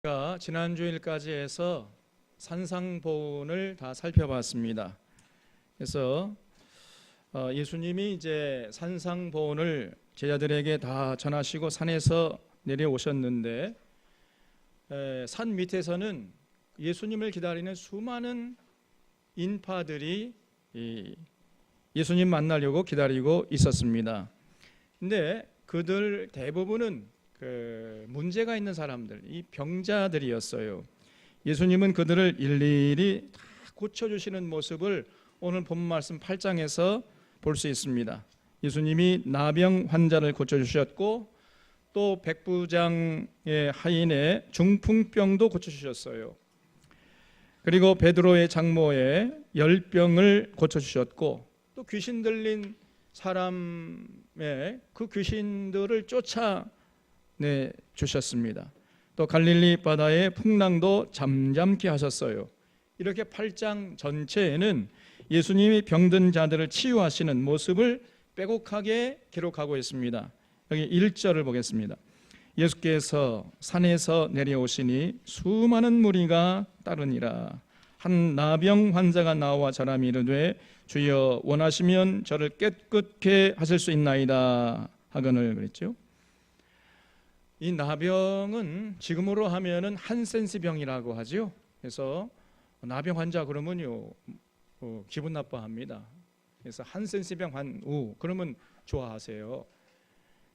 제가 지난 주일까지 해서 산상보훈을 다 살펴봤습니다. 그래서 예수님이 이제 산상보훈을 제자들에게 다 전하시고 산에서 내려오셨는데 산 밑에서는 예수님을 기다리는 수많은 인파들이 예수님 만나려고 기다리고 있었습니다. 근데 그들 대부분은 문제가 있는 사람들, 이 병자들이었어요. 예수님은 그들을 일일이 다 고쳐주시는 모습을 오늘 본 말씀 8장에서 볼 수 있습니다. 예수님이 나병 환자를 고쳐주셨고 또 백부장의 하인의 중풍병도 고쳐주셨어요. 그리고 베드로의 장모의 열병을 고쳐주셨고 또 귀신 들린 사람의 그 귀신들을 쫓아내주셨습니다. 또 갈릴리 바다의 풍랑도 잠잠케 하셨어요. 이렇게 8장 전체에는 예수님이 병든 자들을 치유하시는 모습을 빼곡하게 기록하고 있습니다. 여기 1절을 보겠습니다. 예수께서 산에서 내려오시니 수많은 무리가 따르니라. 한 나병 환자가 나와 절하며 이르되 주여 원하시면 저를 깨끗게 하실 수 있나이다 하거늘 그랬죠. 이 나병은 지금으로 하면은 한센스 병이라고 하죠. 그래서 나병 환자 그러면요 기분 나빠합니다. 그래서 한센스 병 환우 그러면 좋아하세요.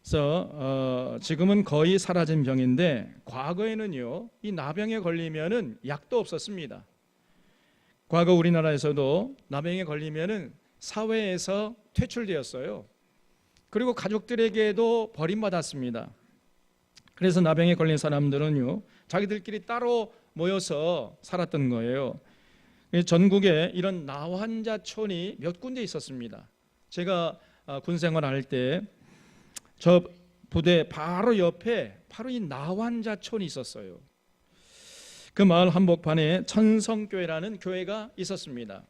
그래서 지금은 거의 사라진 병인데 과거에는요 이 나병에 걸리면은 약도 없었습니다. 과거 우리나라에서도 나병에 걸리면은 사회에서 퇴출되었어요. 그리고 가족들에게도 버림받았습니다. 그래서 나병에 걸린 사람들은요 자기들끼리 따로 모여서 살았던 거예요. 전국에 이런 나환자촌이 몇 군데 있었습니다. 제가 군 생활할 때 저 부대 바로 옆에 바로 이 나환자촌이 있었어요. 그 마을 한복판에 천성교회라는 교회가 있었습니다.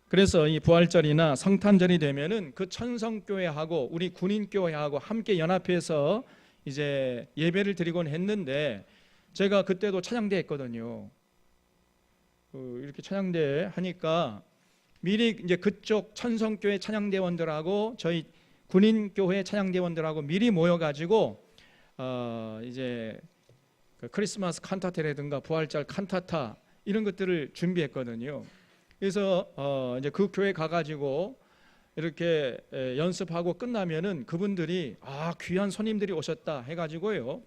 그래서 이 부활절이나 성탄절이 되면은 그 천성교회하고 우리 군인교회하고 함께 연합해서 이제 예배를 드리곤 했는데 제가 그때도 찬양대 했거든요. 이렇게 찬양대 하니까 미리 이제 그쪽 천성교회 찬양대원들하고 저희 군인교회 찬양대원들하고 미리 모여가지고 이제 그 크리스마스 칸타테라든가 부활절 칸타타 이런 것들을 준비했거든요. 그래서 이제 그 교회 가가지고 이렇게 연습하고 끝나면은 그분들이 귀한 손님들이 오셨다 해가지고요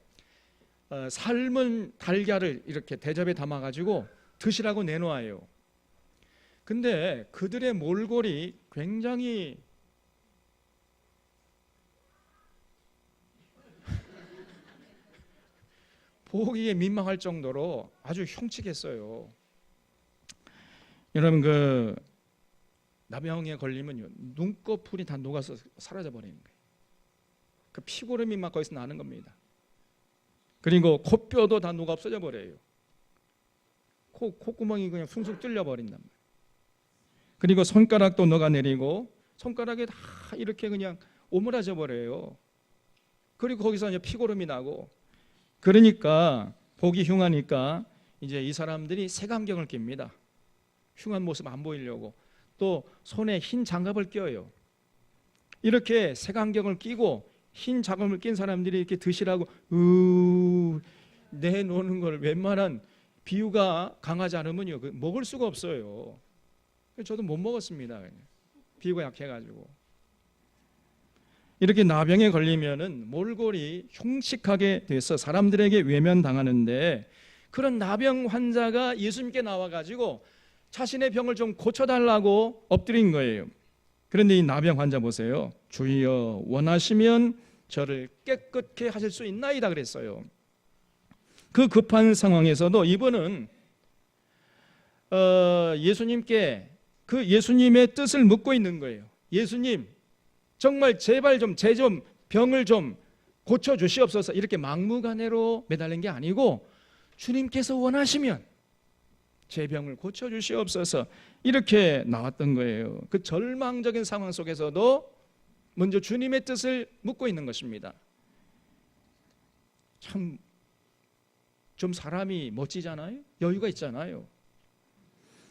삶은 달걀을 이렇게 대접에 담아가지고 드시라고 내놓아요. 근데 그들의 몰골이 굉장히 보기에 민망할 정도로 아주 흉측했어요. 여러분 그 나병에 걸리면요 눈꺼풀이 다 녹아서 사라져 버리는 거예요. 그 피고름이 막 거기서 나는 겁니다. 그리고 코뼈도 다 녹아 없어져 버려요. 콧구멍이 그냥 숭숭 뚫려 버린단 말이에요. 그리고 손가락도 녹아내리고 손가락에 다 이렇게 그냥 오므라져 버려요. 그리고 거기서 이제 피고름이 나고 그러니까 보기 흉하니까 이제 이 사람들이 색안경을 낍니다. 흉한 모습 안 보이려고. 또 손에 흰 장갑을 껴요. 이렇게 색안경을 끼고 흰 장갑을 낀 사람들이 이렇게 드시라고 내놓는 걸 웬만한 비유가 강하지 않으면요 먹을 수가 없어요. 저도 못 먹었습니다. 비유가 약해가지고. 이렇게 나병에 걸리면은 몰골이 흉측하게 돼서 사람들에게 외면당하는데 그런 나병 환자가 예수님께 나와가지고 자신의 병을 좀 고쳐달라고 엎드린 거예요. 그런데 이 나병 환자 보세요. 주여 원하시면 저를 깨끗게 하실 수 있나이다 그랬어요. 그 급한 상황에서도 이분은 예수님께 그 예수님의 뜻을 묻고 있는 거예요. 예수님 정말 제발 제 병을 좀 고쳐주시옵소서. 이렇게 막무가내로 매달린 게 아니고 주님께서 원하시면 제 병을 고쳐주시옵소서 이렇게 나왔던 거예요. 그 절망적인 상황 속에서도 먼저 주님의 뜻을 묻고 있는 것입니다. 참 좀 사람이 멋지잖아요. 여유가 있잖아요.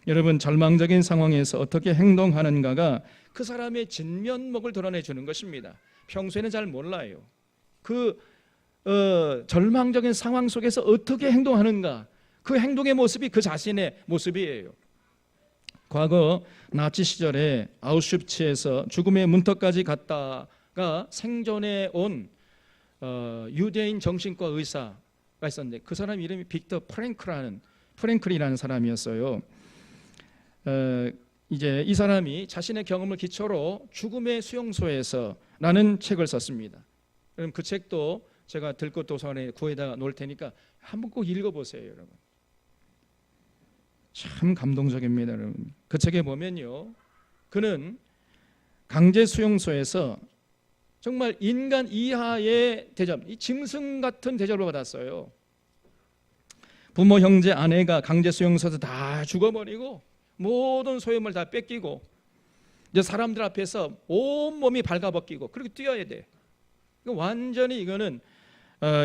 여러분, 절망적인 상황에서 어떻게 행동하는가가 그 사람의 진면목을 드러내주는 것입니다. 평소에는 잘 몰라요. 그 절망적인 상황 속에서 어떻게 행동하는가, 그 행동의 모습이 그 자신의 모습이에요. 과거 나치 시절에 아우슈비츠에서 죽음의 문턱까지 갔다가 생존해 온 유대인 정신과 의사가 있었는데 그 사람 이름이 빅터 프랭클이라는 사람이었어요. 이제 이 사람이 자신의 경험을 기초로 죽음의 수용소에서라는 책을 썼습니다. 그럼 그 책도 제가 들꽃 도서관에 구해다가 놓을 테니까 한번 꼭 읽어보세요, 여러분. 참 감동적입니다, 여러분. 그 책에 보면요, 그는 강제 수용소에서 정말 인간 이하의 대접, 이 짐승 같은 대접을 받았어요. 부모, 형제, 아내가 강제 수용소에서 다 죽어버리고 모든 소유물 다 뺏기고 이제 사람들 앞에서 온 몸이 발가벗기고 그렇게 뛰어야 돼. 완전히 이거는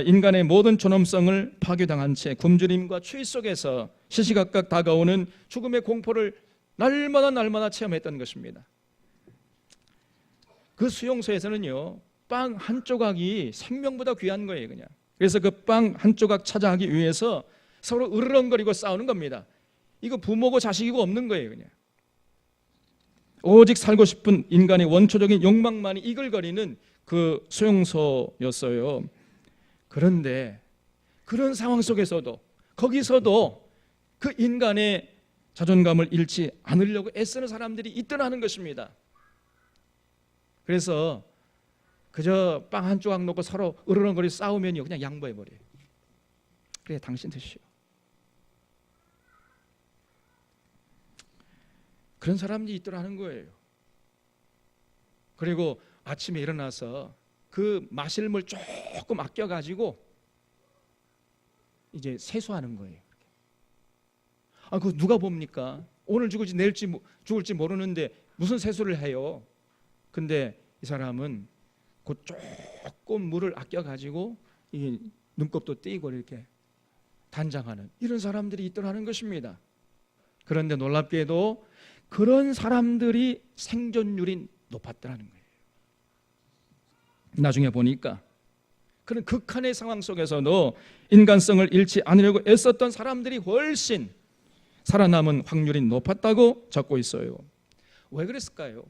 인간의 모든 존엄성을 파괴당한 채 굶주림과 추위 속에서 시시각각 다가오는 죽음의 공포를 날마다 체험했던 것입니다. 그 수용소에서는요, 빵 한 조각이 생명보다 귀한 거예요, 그냥. 그래서 그 빵 한 조각 찾아가기 위해서 서로 으르렁거리고 싸우는 겁니다. 이거 부모고 자식이고 없는 거예요, 그냥. 오직 살고 싶은 인간의 원초적인 욕망만이 이글거리는 그 수용소였어요. 그런데 그런 상황 속에서도 거기서도 그 인간의 자존감을 잃지 않으려고 애쓰는 사람들이 있더라는 것입니다. 그래서 그저 빵 한 조각 놓고 서로 으르렁거리 싸우면요, 그냥 양보해버려요. 그래, 당신 드시오. 그런 사람들이 있더라는 거예요. 그리고 아침에 일어나서 그 마실 물 조금 아껴가지고 이제 세수하는 거예요. 그거 누가 봅니까? 오늘 죽을지 내일 죽을지 모르는데 무슨 세수를 해요? 근데 이 사람은 그 조금 물을 아껴가지고 이 눈곱도 띄고 이렇게 단장하는 이런 사람들이 있더라는 것입니다. 그런데 놀랍게도 그런 사람들이 생존율이 높았더라는 거예요. 나중에 보니까 그런 극한의 상황 속에서도 인간성을 잃지 않으려고 애썼던 사람들이 훨씬 살아남은 확률이 높았다고 적고 있어요. 왜 그랬을까요?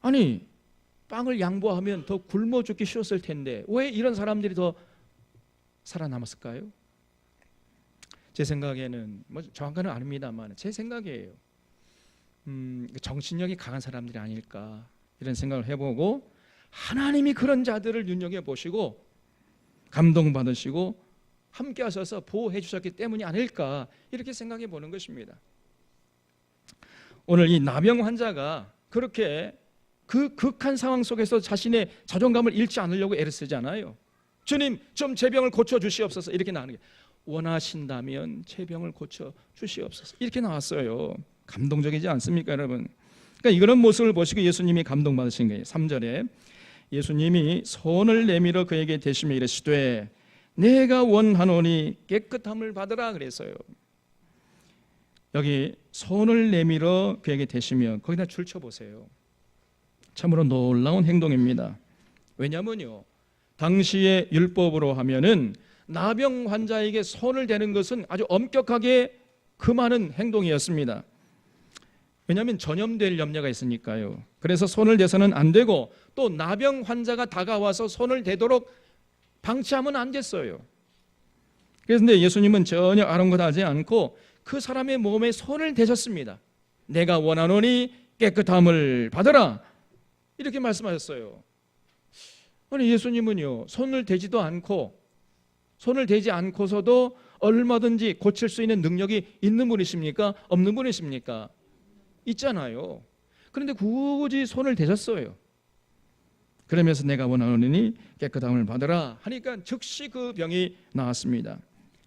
아니, 빵을 양보하면 더 굶어 죽기 쉬웠을 텐데 왜 이런 사람들이 더 살아남았을까요? 제 생각에는 뭐 정확한 건 아닙니다만 제 생각이에요. 정신력이 강한 사람들이 아닐까 이런 생각을 해보고 하나님이 그런 자들을 눈여겨보시고 감동받으시고 함께 하셔서 보호해 주셨기 때문이 아닐까 이렇게 생각해 보는 것입니다. 오늘 이 나병 환자가 그렇게 그 극한 상황 속에서 자신의 자존감을 잃지 않으려고 애를 쓰잖아요. 주님, 좀 제 병을 고쳐 주시옵소서 이렇게 나오는 게 원하신다면 제 병을 고쳐 주시옵소서 이렇게 나왔어요. 감동적이지 않습니까, 여러분? 그러니까 이런 모습을 보시고 예수님이 감동받으신 거예요. 3절에 예수님이 손을 내밀어 그에게 대시며 이르시되 내가 원하노니 깨끗함을 받으라 그랬어요. 여기 손을 내밀어 그에게 대시며 거기다 줄 쳐보세요. 참으로 놀라운 행동입니다. 왜냐면요, 당시의 율법으로 하면은 나병 환자에게 손을 대는 것은 아주 엄격하게 금하는 행동이었습니다. 왜냐하면 전염될 염려가 있으니까요. 그래서 손을 대서는 안 되고 또 나병 환자가 다가와서 손을 대도록 방치하면 안 됐어요. 그런데 예수님은 전혀 아랑곳하지 않고 그 사람의 몸에 손을 대셨습니다. 내가 원하노니 깨끗함을 받으라 이렇게 말씀하셨어요. 아니, 예수님은요, 손을 대지도 않고 손을 대지 않고서도 얼마든지 고칠 수 있는 능력이 있는 분이십니까? 없는 분이십니까? 있잖아요. 그런데 굳이 손을 대셨어요. 그러면서 내가 원하노니 깨끗함을 받으라 하니까 즉시 그 병이 나았습니다.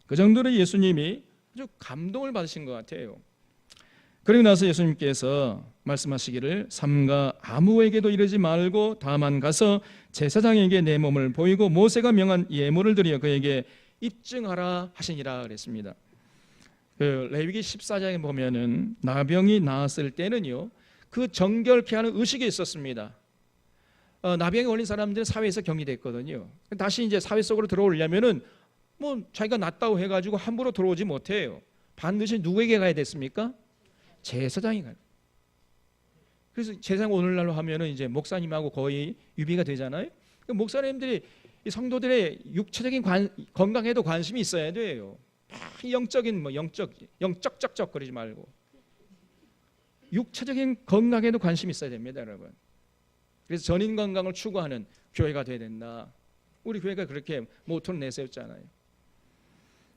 그 정도로 예수님이 아주 감동을 받으신 것 같아요. 그리고 나서 예수님께서 말씀하시기를 삼가 아무에게도 이르지 말고 다만 가서 제사장에게 내 몸을 보이고 모세가 명한 예물을 드려 그에게 입증하라 하시니라 그랬습니다. 그 레위기 14장에 보면은 나병이 나았을 때는요, 그 정결케 하는 의식이 있었습니다. 나병에 걸린 사람들은 사회에서 격리됐거든요. 다시 이제 사회 속으로 들어오려면은 뭐 자기가 낫다고 해가지고 함부로 들어오지 못해요. 반드시 누구에게 가야 됐습니까? 제사장이 가요. 그래서 제사장 오늘날로 하면은 이제 목사님하고 거의 유비가 되잖아요. 목사님들이 이 성도들의 육체적인 건강에도 관심이 있어야 돼요. 영적인 뭐 영적적적거리지 말고 육체적인 건강에도 관심이 있어야 됩니다, 여러분. 그래서 전인 건강을 추구하는 교회가 돼야 된다. 우리 교회가 그렇게 모토를 내세웠잖아요.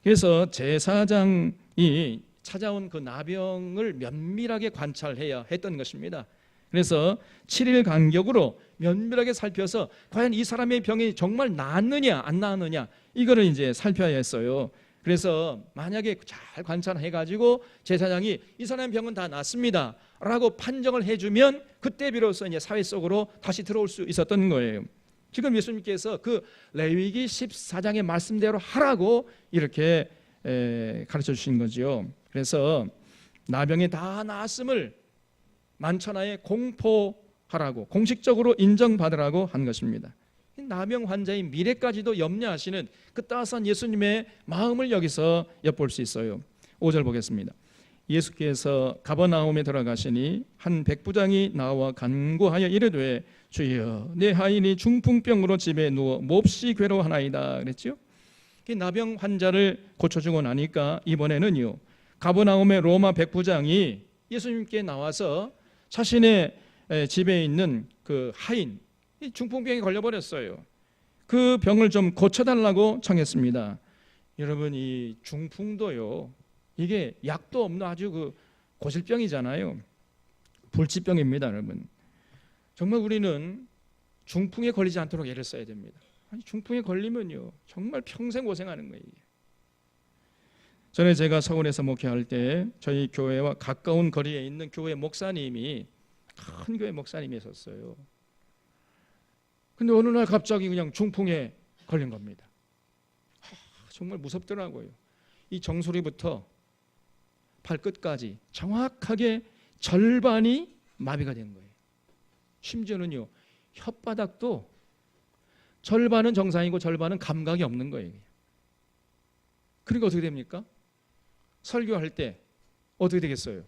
그래서 제사장이 찾아온 그 나병을 면밀하게 관찰해야 했던 것입니다. 그래서 7일 간격으로 면밀하게 살펴서 과연 이 사람의 병이 정말 나았느냐 안 나았느냐 이거를 이제 살펴야 했어요. 그래서 만약에 잘 관찰해가지고 제사장이 이 사람의 병은 다 낫습니다 라고 판정을 해주면 그때 비로소 이제 사회 속으로 다시 들어올 수 있었던 거예요. 지금 예수님께서 그 레위기 14장의 말씀대로 하라고 이렇게 가르쳐 주신 거죠. 그래서 나병이 다 나았음을 만천하에 공포하라고 공식적으로 인정받으라고 한 것입니다. 나병 환자의 미래까지도 염려하시는 그 따스한 예수님의 마음을 여기서 엿볼 수 있어요. 5절 보겠습니다. 예수께서 가버나움에 들어가시니 한 백부장이 나와 간구하여 이르되 주여 내 하인이 중풍병으로 집에 누워 몹시 괴로워하나이다 그랬죠. 나병 환자를 고쳐주고 나니까 이번에는요, 가버나움의 로마 백부장이 예수님께 나와서 자신의 집에 있는 그 하인, 중풍병에 걸려버렸어요. 그 병을 좀 고쳐달라고 청했습니다. 여러분, 이 중풍도요, 이게 약도 없는 아주 그 고질병이잖아요. 불치병입니다, 여러분. 정말 우리는 중풍에 걸리지 않도록 애를 써야 됩니다. 아니, 중풍에 걸리면요, 정말 평생 고생하는 거예요. 전에 제가 서울에서 목회할 때 저희 교회와 가까운 거리에 있는 교회 목사님이 큰 교회 목사님이셨어요. 근데 어느 날 갑자기 그냥 중풍에 걸린 겁니다. 정말 무섭더라고요. 이 정수리부터 발끝까지 정확하게 절반이 마비가 된 거예요. 심지어는요, 혓바닥도 절반은 정상이고 절반은 감각이 없는 거예요. 그러니까 어떻게 됩니까? 설교할 때 어떻게 되겠어요?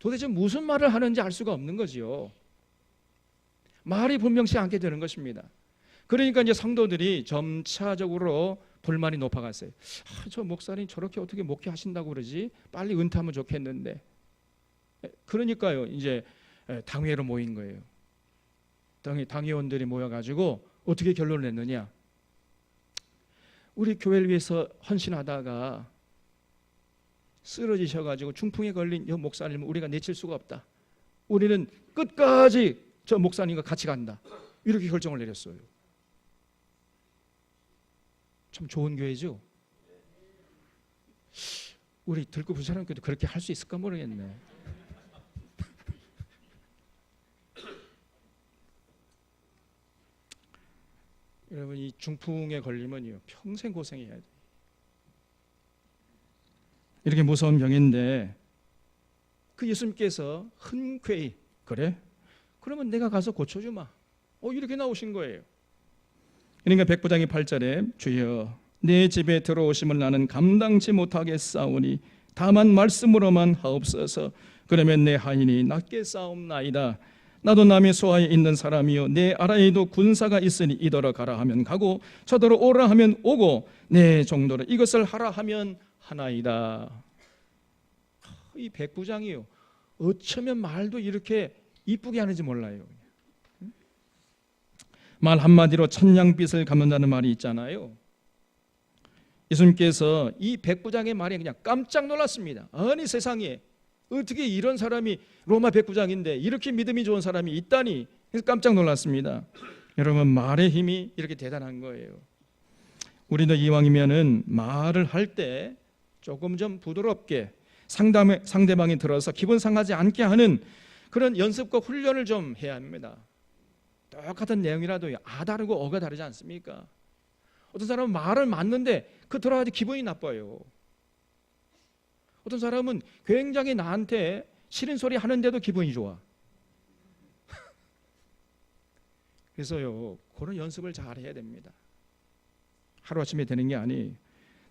도대체 무슨 말을 하는지 알 수가 없는 거지요. 말이 분명치 않게 되는 것입니다. 그러니까 이제 성도들이 점차적으로 불만이 높아갔어요. 저 목사님 저렇게 어떻게 목회하신다고 그러지? 빨리 은퇴하면 좋겠는데. 그러니까요, 이제 당회로 모인 거예요. 당회원들이 모여가지고 어떻게 결론을 냈느냐? 우리 교회를 위해서 헌신하다가 쓰러지셔가지고 중풍에 걸린 이 목사님을 우리가 내칠 수가 없다. 우리는 끝까지 저 목사님과 같이 간다. 이렇게 결정을 내렸어요. 참 좋은 교회죠. 우리 들고 부사람께도 그렇게 할 수 있을까 모르겠네. 여러분, 이 중풍에 걸리면요, 평생 고생해야 돼요. 이렇게 무서운 병인데 그 예수님께서 흔쾌히 그래? 그러면 내가 가서 고쳐주마. 이렇게 나오신 거예요. 그러니까 백부장이 8절에 주여 내 집에 들어오심을 나는 감당치 못하겠사오니 다만 말씀으로만 하옵소서. 그러면 내 하인이 낫게 싸움나이다. 나도 남의 소아에 있는 사람이요 내 아라에도 군사가 있으니 이더러 가라 하면 가고 저더러 오라 하면 오고 내 종도로 이것을 하라 하면 하나이다. 이 백부장이요, 어쩌면 말도 이렇게 이쁘게 하는지 몰라요. 말 한마디로 천냥빚을 갚는다는 말이 있잖아요. 예수님께서 이 백부장의 말에 그냥 깜짝 놀랐습니다. 아니 세상에 어떻게 이런 사람이 로마 백부장인데 이렇게 믿음이 좋은 사람이 있다니. 그래서 깜짝 놀랐습니다. 여러분, 말의 힘이 이렇게 대단한 거예요. 우리도 이왕이면은 말을 할 때 조금 좀 부드럽게 상대방이 들어서 기분 상하지 않게 하는 그런 연습과 훈련을 좀 해야 합니다. 똑같은 내용이라도 아 다르고 어가 다르지 않습니까? 어떤 사람은 말을 맞는데 그 들어가도 기분이 나빠요. 어떤 사람은 굉장히 나한테 싫은 소리 하는데도 기분이 좋아. 그래서요, 그런 연습을 잘 해야 됩니다. 하루아침에 되는 게 아니에요.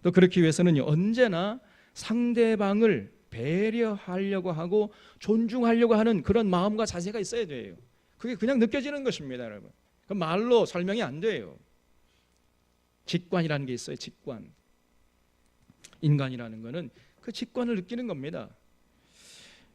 또 그렇기 위해서는 언제나 상대방을 배려하려고 하고 존중하려고 하는 그런 마음과 자세가 있어야 돼요. 그게 그냥 느껴지는 것입니다, 여러분. 그 말로 설명이 안 돼요. 직관이라는 게 있어요. 직관. 인간이라는 거는 그 직관을 느끼는 겁니다.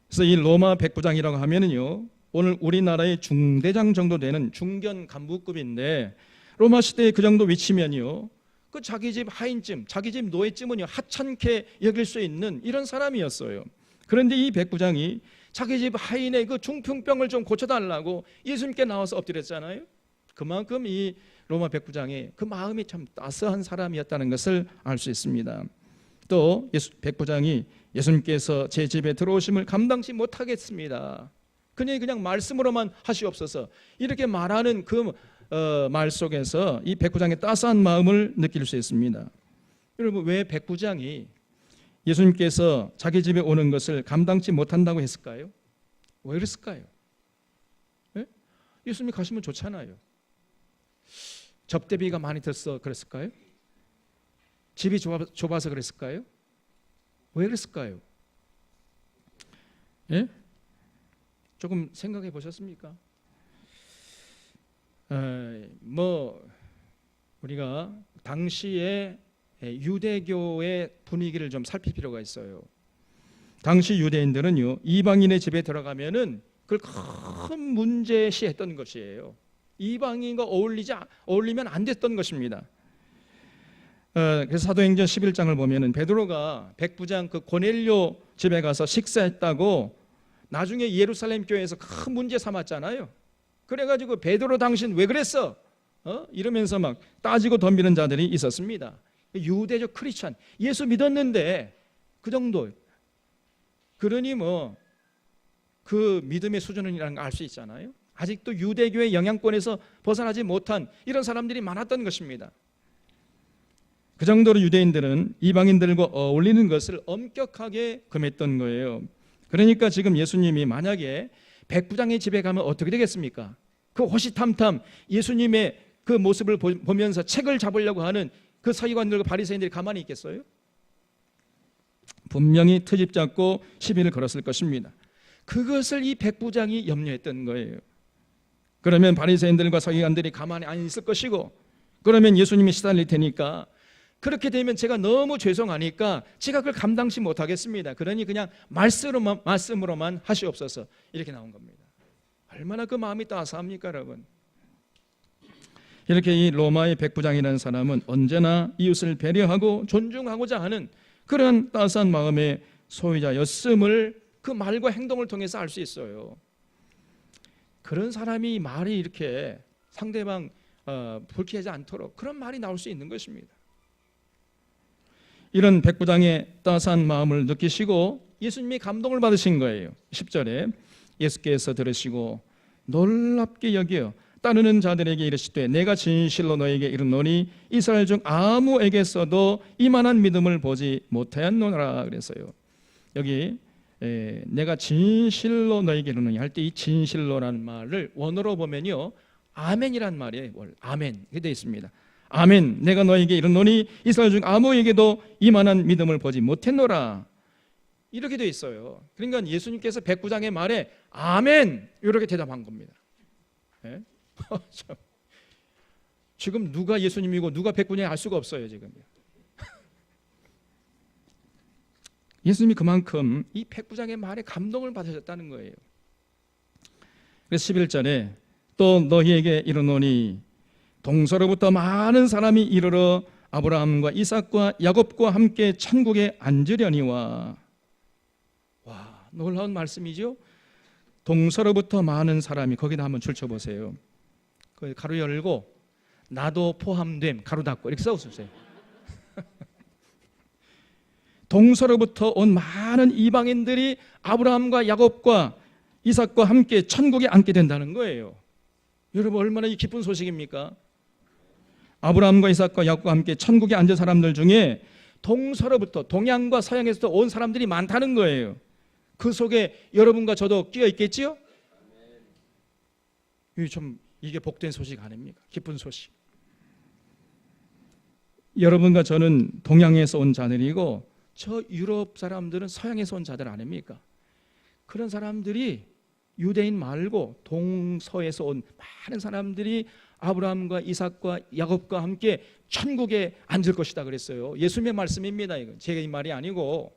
그래서 이 로마 백부장이라고 하면은요, 오늘 우리나라의 중대장 정도 되는 중견 간부급인데 로마 시대에 그 정도 위치면요, 그 자기 집 하인쯤, 자기 집 노예쯤은요 하찮게 여길 수 있는 이런 사람이었어요. 그런데 이 백부장이 자기 집 하인의 그 중풍병을 좀 고쳐달라고 예수님께 나와서 엎드렸잖아요. 그만큼 이 로마 백부장이 그 마음이 참 따스한 사람이었다는 것을 알 수 있습니다. 또 백부장이 예수님께서 제 집에 들어오심을 감당치 못하겠습니다. 그냥 말씀으로만 하시옵소서. 이렇게 말하는 그 말 속에서 이 백부장의 따스한 마음을 느낄 수 있습니다. 여러분, 왜 백부장이 예수님께서 자기 집에 오는 것을 감당치 못한다고 했을까요? 왜 그랬을까요? 네? 예수님이 가시면 좋잖아요. 접대비가 많이 들어서 그랬을까요? 집이 좁아서 그랬을까요? 왜 그랬을까요? 예? 조금 생각해 보셨습니까? 우리가 당시에 유대교의 분위기를 좀 살필 필요가 있어요. 당시 유대인들은요, 이방인의 집에 들어가면은 그걸 큰 문제시했던 것이에요. 이방인과 어울리면 안 됐던 것입니다. 그래서 사도행전 11장을 보면은 베드로가 백부장 그 고넬료 집에 가서 식사했다고 나중에 예루살렘 교회에서 큰 문제 삼았잖아요. 그래가지고 베드로 당신 왜 그랬어? 이러면서 막 따지고 덤비는 자들이 있었습니다. 유대적 크리스찬, 예수 믿었는데 그 정도. 그러니 그 믿음의 수준이라는 걸 알 수 있잖아요. 아직도 유대교의 영향권에서 벗어나지 못한 이런 사람들이 많았던 것입니다. 그 정도로 유대인들은 이방인들과 어울리는 것을 엄격하게 금했던 거예요. 그러니까 지금 예수님이 만약에 백부장의 집에 가면 어떻게 되겠습니까? 그 호시탐탐 예수님의 그 모습을 보면서 책을 잡으려고 하는 그 서기관들과 바리새인들이 가만히 있겠어요? 분명히 트집 잡고 시비를 걸었을 것입니다. 그것을 이 백부장이 염려했던 거예요. 그러면 바리새인들과 서기관들이 가만히 안 있을 것이고, 그러면 예수님이 시달릴 테니까, 그렇게 되면 제가 너무 죄송하니까 제가 그걸 감당치 못하겠습니다. 그러니 그냥 말씀으로만 하시옵소서. 이렇게 나온 겁니다. 얼마나 그 마음이 따스합니까, 여러분? 이렇게 이 로마의 백부장이라는 사람은 언제나 이웃을 배려하고 존중하고자 하는 그런 따스한 마음의 소유자였음을 그 말과 행동을 통해서 알 수 있어요. 그런 사람이 말이 이렇게 상대방 불쾌하지 않도록 그런 말이 나올 수 있는 것입니다. 이런 백부장의 따스한 마음을 느끼시고 예수님이 감동을 받으신 거예요. 10절에 예수께서 들으시고 놀랍게 여겨 따르는 자들에게 이르시되 내가 진실로 너에게 이르노니 이스라엘 중 아무에게서도 이만한 믿음을 보지 못하였노라 그랬어요. 여기 내가 진실로 너에게 이르노니 할 때 이 진실로라는 말을 원어로 보면요, 아멘이란 말이에요. 아멘 이렇게 되어 있습니다. 아멘, 내가 너에게 이르노니 이스라엘 중 아무에게도 이만한 믿음을 보지 못했노라, 이렇게 되어 있어요. 그러니까 예수님께서 백부장의 말에 아멘 이렇게 대답한 겁니다. 네? 지금 누가 예수님이고 누가 백부장인지 알 수가 없어요. 지금 예수님이 그만큼 이 백부장의 말에 감동을 받으셨다는 거예요. 그래서 11절에 또 너희에게 이르노니 동서로부터 많은 사람이 이르러 아브라함과 이삭과 야곱과 함께 천국에 앉으려니와. 와, 놀라운 말씀이죠. 동서로부터 많은 사람이, 거기다 한번 줄쳐보세요. 가로 열고 나도 포함됨 가로 닫고 이렇게 써주세요. 동서로부터 온 많은 이방인들이 아브라함과 야곱과 이삭과 함께 천국에 앉게 된다는 거예요. 여러분 얼마나 이 기쁜 소식입니까? 아브라함과 이삭과 야곱과 함께 천국에 앉은 사람들 중에 동서로부터 동양과 서양에서도 온 사람들이 많다는 거예요. 그 속에 여러분과 저도 끼어 있겠지요? 이게 복된 소식 아닙니까? 기쁜 소식. 여러분과 저는 동양에서 온 자들이고 저 유럽 사람들은 서양에서 온 자들 아닙니까? 그런 사람들이 유대인 말고 동서에서 온 많은 사람들이 아브라함과 이삭과 야곱과 함께 천국에 앉을 것이다 그랬어요. 예수님의 말씀입니다. 이건 제 말이 아니고.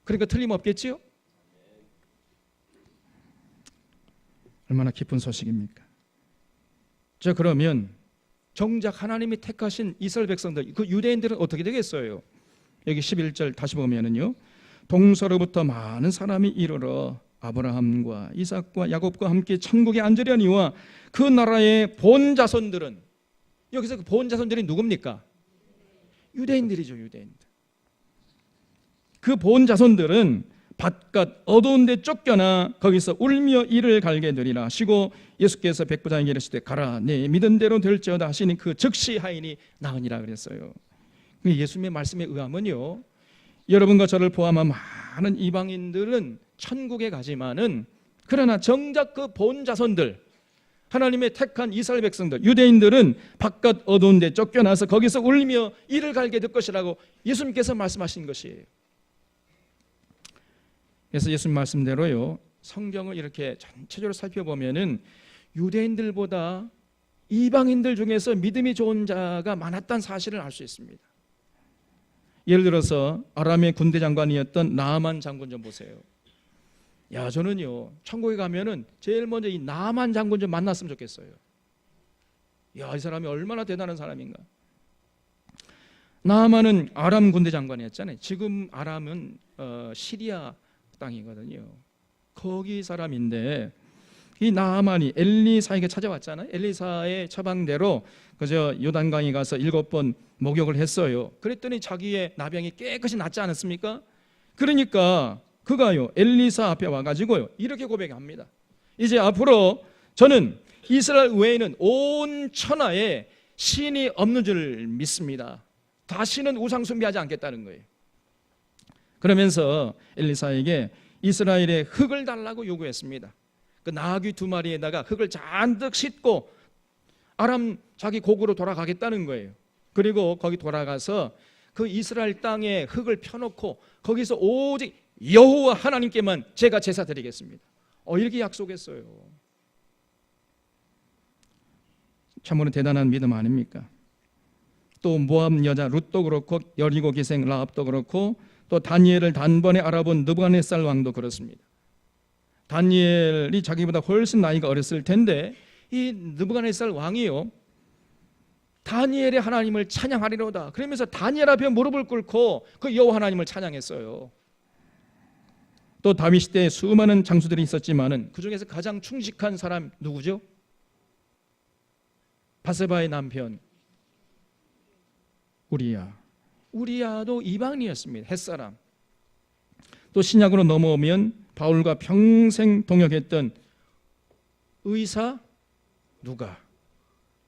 그러니까 틀림없겠지요? 얼마나 기쁜 소식입니까? 자, 그러면 정작 하나님이 택하신 이스라엘 백성들, 그 유대인들은 어떻게 되겠어요? 여기 11절 다시 보면은요, 동서로부터 많은 사람이 이르러 아브라함과 이삭과 야곱과 함께 천국에 앉으려니와 그 나라의 본 자손들은, 여기서 그 본 자손들이 누굽니까? 유대인들이죠. 유대인들. 그 본 자손들은 바깥 어두운 데 쫓겨나 거기서 울며 이를 갈게 되리라 하시고, 예수께서 백부장에게 이르시되 가라 내 믿은 대로 될지어다 하시니 그 즉시 하인이 나으니라 그랬어요. 예수님의 말씀에 의하면요, 여러분과 저를 포함한 많은 이방인들은 천국에 가지만은, 그러나 정작 그 본 자손들, 하나님의 택한 이스라엘 백성들, 유대인들은 바깥 어두운 데 쫓겨나서 거기서 울며 이를 갈게 될 것이라고 예수님께서 말씀하신 것이에요. 그래서 예수님 말씀대로요, 성경을 이렇게 전체적으로 살펴보면은 유대인들보다 이방인들 중에서 믿음이 좋은 자가 많았다는 사실을 알 수 있습니다. 예를 들어서 아람의 군대 장관이었던 나아만 장군 좀 보세요. 야, 저는요 천국에 가면은 제일 먼저 이 나아만 장군 좀 만났으면 좋겠어요. 야, 이 사람이 얼마나 대단한 사람인가. 나아만은 아람 군대 장관이었잖아요. 지금 아람은 시리아 땅이거든요. 거기 사람인데, 이 나아만이 엘리사에게 찾아왔잖아요. 엘리사의 처방대로 그저 요단강에 가서 7번 목욕을 했어요. 그랬더니 자기의 나병이 깨끗이 낫지 않았습니까? 그러니까 그가요 엘리사 앞에 와가지고요 이렇게 고백합니다. 이제 앞으로 저는 이스라엘 외에는 온 천하에 신이 없는 줄 믿습니다. 다시는 우상 숭배하지 않겠다는 거예요. 그러면서 엘리사에게 이스라엘의 흙을 달라고 요구했습니다. 그 나귀 2마리에다가 흙을 잔뜩 싣고 아람 자기 고국으로 돌아가겠다는 거예요. 그리고 거기 돌아가서 그 이스라엘 땅에 흙을 펴놓고 거기서 오직 여호와 하나님께만 제가 제사 드리겠습니다. 이렇게 약속했어요. 참으로 대단한 믿음 아닙니까? 또 모압 여자 룻도 그렇고 여리고 기생 라합도 그렇고 또 다니엘을 단번에 알아본 느부갓네살 왕도 그렇습니다. 다니엘이 자기보다 훨씬 나이가 어렸을 텐데 이 느부갓네살 왕이요 다니엘의 하나님을 찬양하리로다 그러면서 다니엘 앞에 무릎을 꿇고 그 여호와 하나님을 찬양했어요. 또 다윗 시대에 수많은 장수들이 있었지만은 그 중에서 가장 충직한 사람 누구죠? 바세바의 남편 우리야도 이방인이었습니다. 햇사람. 또 신약으로 넘어오면 바울과 평생 동역했던 의사 누가,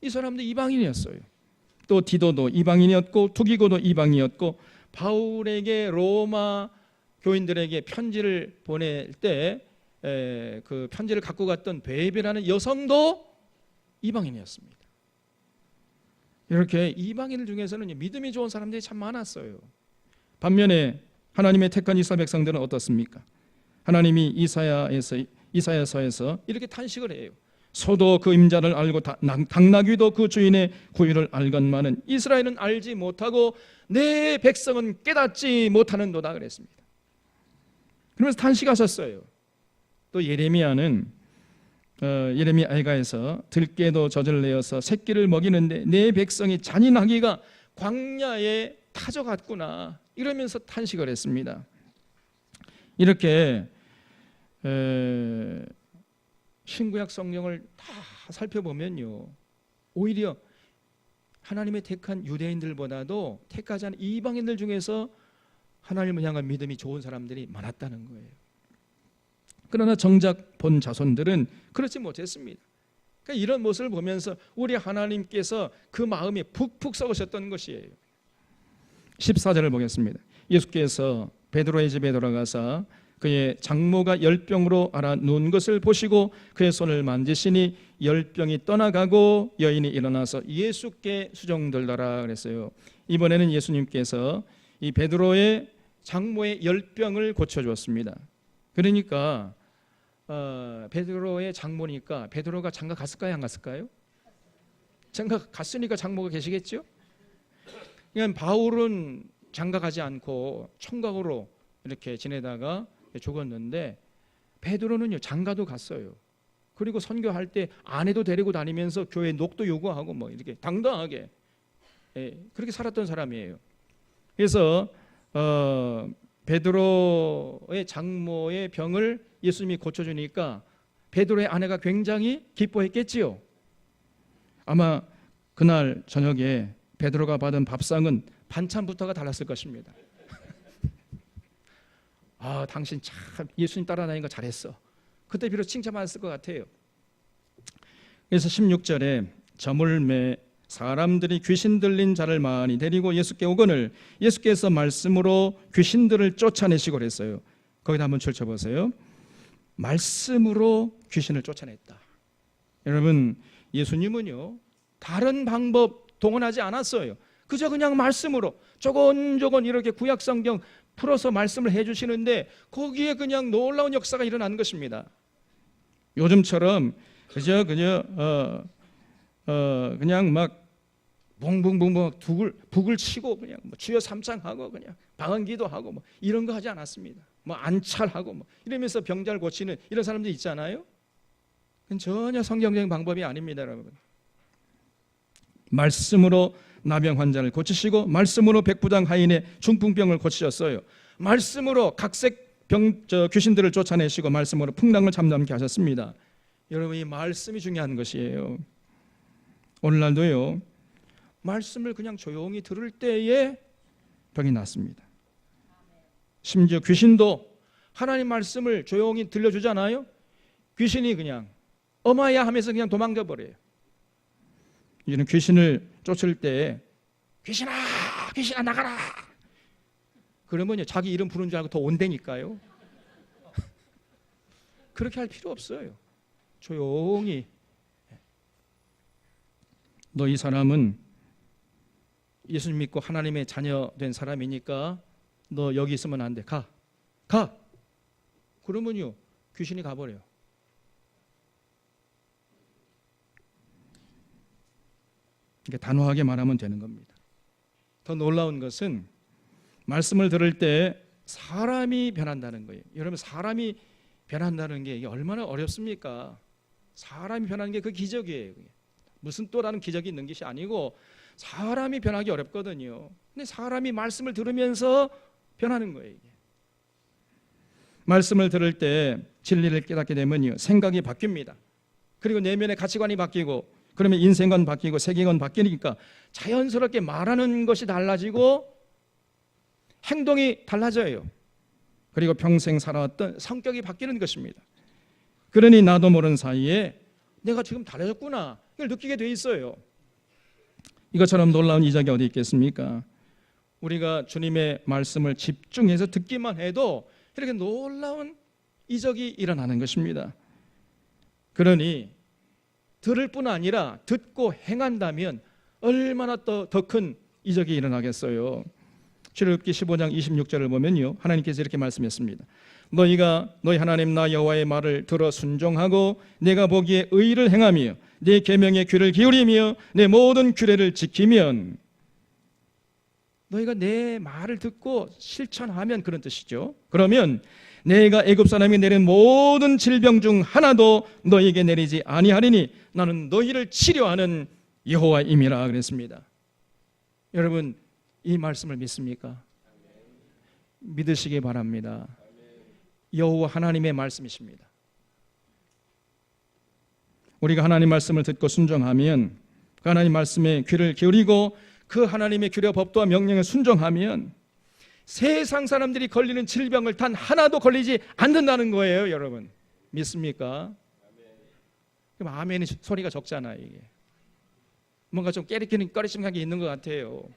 이 사람도 이방인이었어요. 또 디도도 이방인이었고 투기고도 이방인이었고 바울에게 로마 교인들에게 편지를 보낼 때 그 편지를 갖고 갔던 베베라는 여성도 이방인이었습니다. 이렇게 이방인들 중에서는 믿음이 좋은 사람들이 참 많았어요. 반면에 하나님의 택한 이스라엘 백성들은 어떻습니까? 하나님이 이사야서에서 이렇게 탄식을 해요. 소도 그 임자를 알고 당나귀도 그 주인의 구유를 알건만은 이스라엘은 알지 못하고 내 백성은 깨닫지 못하는도다 그랬습니다. 그러면서 탄식하셨어요. 또 예레미야는 예레미야 애가에서 들깨도 젖을 내어서 새끼를 먹이는데 내 백성이 잔인하기가 광야에 타져갔구나 이러면서 탄식을 했습니다. 이렇게 신구약 성경을 다 살펴보면요 오히려 하나님의 택한 유대인들보다도 택하지 않은 이방인들 중에서 하나님을 향한 믿음이 좋은 사람들이 많았다는 거예요. 그러나 정작 본 자손들은 그렇지 못했습니다. 그러니까 이런 모습을 보면서 우리 하나님께서 그 마음이 푹푹 썩으셨던 것이에요. 14절을 보겠습니다. 예수께서 베드로의 집에 돌아가사 그의 장모가 열병으로 앓아 누운 것을 보시고 그의 손을 만지시니 열병이 떠나가고 여인이 일어나서 예수께 수종들더라 그랬어요. 이번에는 예수님께서 이 베드로의 장모의 열병을 고쳐주었습니다. 그러니까 베드로의 장모니까 베드로가 장가 갔을까요, 안 갔을까요? 장가 갔으니까 장모가 계시겠죠. 그러니까 바울은 장가 가지 않고 총각으로 이렇게 지내다가 죽었는데 베드로는요 장가도 갔어요. 그리고 선교할 때 아내도 데리고 다니면서 교회 녹도 요구하고 뭐 이렇게 당당하게 그렇게 살았던 사람이에요. 그래서 베드로의 장모의 병을 예수님이 고쳐주니까 베드로의 아내가 굉장히 기뻐했겠지요. 아마 그날 저녁에 베드로가 받은 밥상은 반찬부터가 달랐을 것입니다. 아, 당신 참 예수님 따라다니는 거 잘했어. 그때 비로소 칭찬받았을 것 같아요. 그래서 16절에 저물매 사람들이 귀신 들린 자를 많이 데리고 예수께 오거늘 예수께서 말씀으로 귀신들을 쫓아내시고 그랬어요. 거기다 한번 펼쳐보세요. 말씀으로 귀신을 쫓아냈다. 여러분, 예수님은요 다른 방법 동원하지 않았어요. 그저 그냥 말씀으로 조곤조곤 이렇게 구약성경 풀어서 말씀을 해주시는데 거기에 그냥 놀라운 역사가 일어나는 것입니다. 요즘처럼 그냥 막 붕붕붕붕 북을 치고 그냥 뭐 주여 삼창하고 그냥 방언기도 하고 뭐 이런 거 하지 않았습니다. 뭐 안찰하고 뭐 이러면서 병자를 고치는 이런 사람들 있잖아요. 그건 전혀 성경적인 방법이 아닙니다, 여러분. 말씀으로 나병 환자를 고치시고 말씀으로 백부장 하인의 중풍병을 고치셨어요. 말씀으로 각색 귀신들을 쫓아내시고 말씀으로 풍랑을 잠잠케 하셨습니다. 여러분, 이 말씀이 중요한 것이에요. 오늘날도요 말씀을 그냥 조용히 들을 때에 병이 낫습니다. 심지어 귀신도 하나님 말씀을 조용히 들려주잖아요. 귀신이 그냥 어마야 하면서 그냥 도망가 버려요. 이는 귀신을 쫓을 때 귀신아 귀신아 나가라 그러면요 자기 이름 부르는 줄 알고 더 온다니까요. 그렇게 할 필요 없어요. 조용히 너 이 사람은 예수님 믿고 하나님의 자녀 된 사람이니까 너 여기 있으면 안 돼. 가. 그러면요 귀신이 가버려요. 이렇게 단호하게 말하면 되는 겁니다. 더 놀라운 것은 말씀을 들을 때 사람이 변한다는 거예요. 여러분, 사람이 변한다는 게 이게 얼마나 어렵습니까? 사람이 변하는 게 그 기적이에요. 무슨 또 다른 기적이 있는 것이 아니고 사람이 변하기 어렵거든요. 근데 사람이 말씀을 들으면서 변하는 거예요. 이게. 말씀을 들을 때 진리를 깨닫게 되면요 생각이 바뀝니다. 그리고 내면의 가치관이 바뀌고 그러면 인생관 바뀌고 세계관 바뀌니까 자연스럽게 말하는 것이 달라지고 행동이 달라져요. 그리고 평생 살아왔던 성격이 바뀌는 것입니다. 그러니 나도 모르는 사이에 내가 지금 달라졌구나 이걸 느끼게 돼 있어요. 이것처럼 놀라운 이적이 어디 있겠습니까? 우리가 주님의 말씀을 집중해서 듣기만 해도 이렇게 놀라운 이적이 일어나는 것입니다. 그러니 들을 뿐 아니라 듣고 행한다면 얼마나 더 큰 이적이 일어나겠어요. 출애굽기 15장 26절을 보면요 하나님께서 이렇게 말씀했습니다. 너희가 너희 하나님 나 여호와의 말을 들어 순종하고 내가 보기에 의를 행하며 내 계명에 귀를 기울이며 내 모든 규례를 지키면, 너희가 내 말을 듣고 실천하면 그런 뜻이죠. 그러면 내가 애굽 사람이 내린 모든 질병 중 하나도 너희에게 내리지 아니하리니 나는 너희를 치료하는 여호와임이라 그랬습니다. 여러분, 이 말씀을 믿습니까? 믿으시기 바랍니다. 여호와 하나님의 말씀이십니다. 우리가 하나님 말씀을 듣고 순종하면, 그 하나님 말씀에 귀를 기울이고 그 하나님의 규례 법도와 명령에 순종하면 세상 사람들이 걸리는 질병을 단 하나도 걸리지 않는다는 거예요. 여러분, 믿습니까? 그럼 아멘의 소리가 적잖아요. 이게 뭔가 좀 꺼리시는 게 있는 것 같아요.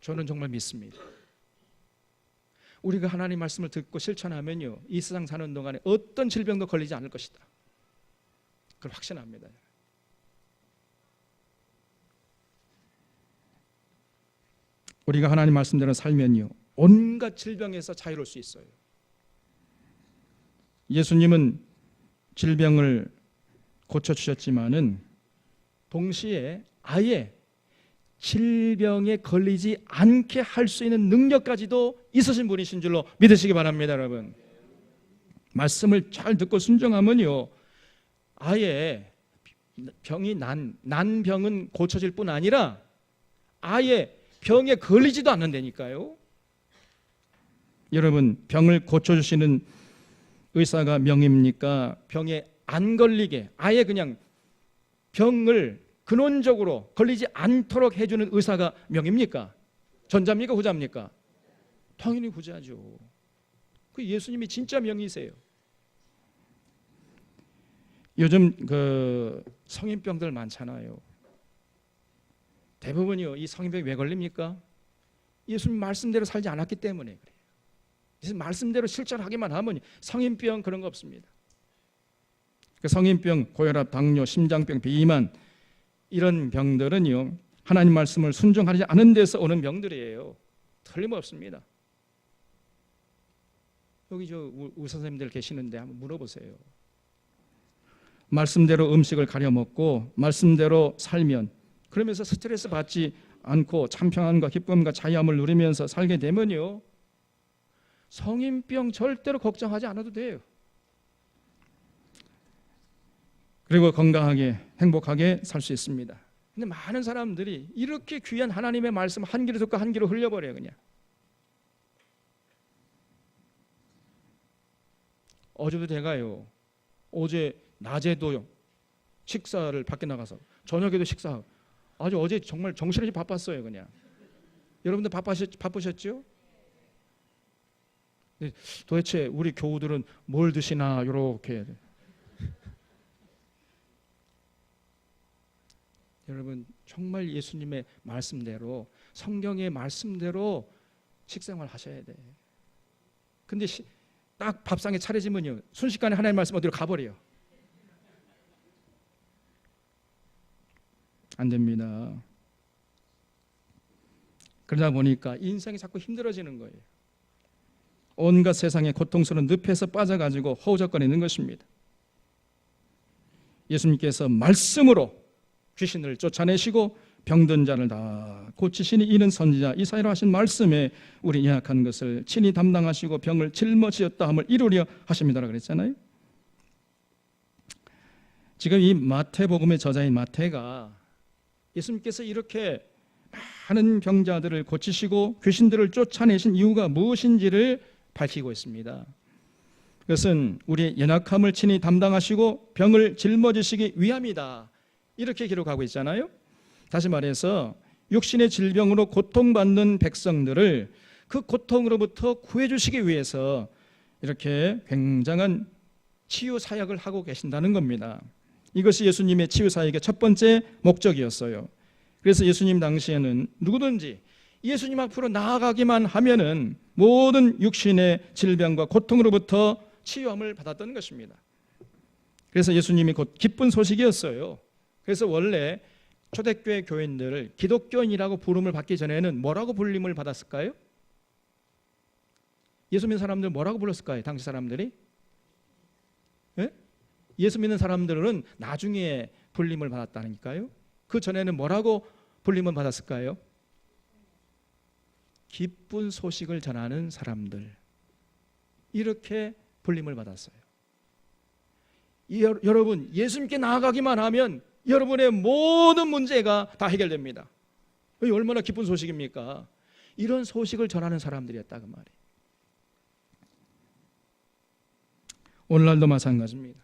저는 정말 믿습니다. 우리가 하나님 말씀을 듣고 실천하면요, 이 세상 사는 동안에 어떤 질병도 걸리지 않을 것이다. 그걸 확신합니다. 우리가 하나님 말씀대로 살면요, 온갖 질병에서 자유로울 수 있어요. 예수님은 질병을 고쳐주셨지만은 동시에 아예 질병에 걸리지 않게 할 수 있는 능력까지도 있으신 분이신 줄로 믿으시기 바랍니다. 여러분, 말씀을 잘 듣고 순종하면요, 아예 병이 난 병은 고쳐질 뿐 아니라 아예 병에 걸리지도 않는다니까요. 여러분, 병을 고쳐주시는 의사가 명입니까? 병에 안 걸리게 아예 그냥 병을 근원적으로 걸리지 않도록 해주는 의사가 명입니까? 전자입니까? 후자입니까? 당연히 후자죠. 그 예수님이 진짜 명이세요. 요즘 그 성인병들 많잖아요. 대부분이요, 이 성인병이 왜 걸립니까? 예수님 말씀대로 살지 않았기 때문에 그래요. 예수님 말씀대로 실천하기만 하면 성인병 그런 거 없습니다. 그 성인병, 고혈압, 당뇨, 심장병, 비만 이런 병들은요, 하나님 말씀을 순종하지 않은 데서 오는 병들이에요. 틀림없습니다. 여기 저 의사 선생님들 계시는데 한번 물어보세요. 말씀대로 음식을 가려 먹고 말씀대로 살면, 그러면서 스트레스 받지 않고 참 평안과 기쁨과 자유함을 누리면서 살게 되면요, 성인병 절대로 걱정하지 않아도 돼요. 그리고 건강하게 행복하게 살 수 있습니다. 근데 많은 사람들이 이렇게 귀한 하나님의 말씀 한 귀로 듣고 한 귀로 흘려버려요. 그냥 어제도 제가요, 어제 낮에도 식사를 밖에 나가서 저녁에도 식사, 아주 어제 정말 정신없이 바빴어요. 그냥 여러분들 바쁘셨죠? 도대체 우리 교우들은 뭘 드시나 이렇게. 여러분, 정말 예수님의 말씀대로, 성경의 말씀대로 식생활 하셔야 돼. 근데 딱 밥상에 차려지면요, 순식간에 하나님의 말씀 어디로 가버려요. 안 됩니다. 그러다 보니까 인생이 자꾸 힘들어지는 거예요. 온갖 세상의 고통스러운 늪에서 빠져가지고 허우적거리는 것입니다. 예수님께서 말씀으로 귀신을 쫓아내시고 병든 자를 다 고치시니 이는 선지자 이사야로 하신 말씀에 우리 예약한 것을 친히 담당하시고 병을 짊어지었다 함을 이루려 하십니다라고 그랬잖아요. 지금 이 마태복음의 저자인 마태가 예수님께서 이렇게 많은 병자들을 고치시고 귀신들을 쫓아내신 이유가 무엇인지를 밝히고 있습니다. 그것은 우리의 연약함을 친히 담당하시고 병을 짊어지시기 위함이다, 이렇게 기록하고 있잖아요. 다시 말해서 육신의 질병으로 고통받는 백성들을 그 고통으로부터 구해주시기 위해서 이렇게 굉장한 치유 사역을 하고 계신다는 겁니다. 이것이 예수님의 치유 사역의 첫 번째 목적이었어요. 그래서 예수님 당시에는 누구든지 예수님 앞으로 나아가기만 하면은 모든 육신의 질병과 고통으로부터 치유함을 받았던 것입니다. 그래서 예수님이 곧 기쁜 소식이었어요. 그래서 원래 초대교회 교인들을 기독교인이라고 부름을 받기 전에는 뭐라고 불림을 받았을까요? 예수 믿는 사람들 뭐라고 불렀을까요? 당시 사람들이? 예? 예수 믿는 사람들은 나중에 불림을 받았다니까요. 그 전에는 뭐라고 불림을 받았을까요? 기쁜 소식을 전하는 사람들, 이렇게 불림을 받았어요. 여러분, 예수님께 나아가기만 하면 여러분의 모든 문제가 다 해결됩니다. 얼마나 기쁜 소식입니까? 이런 소식을 전하는 사람들이었다 그 말이에요. 오늘날도 마찬가지입니다.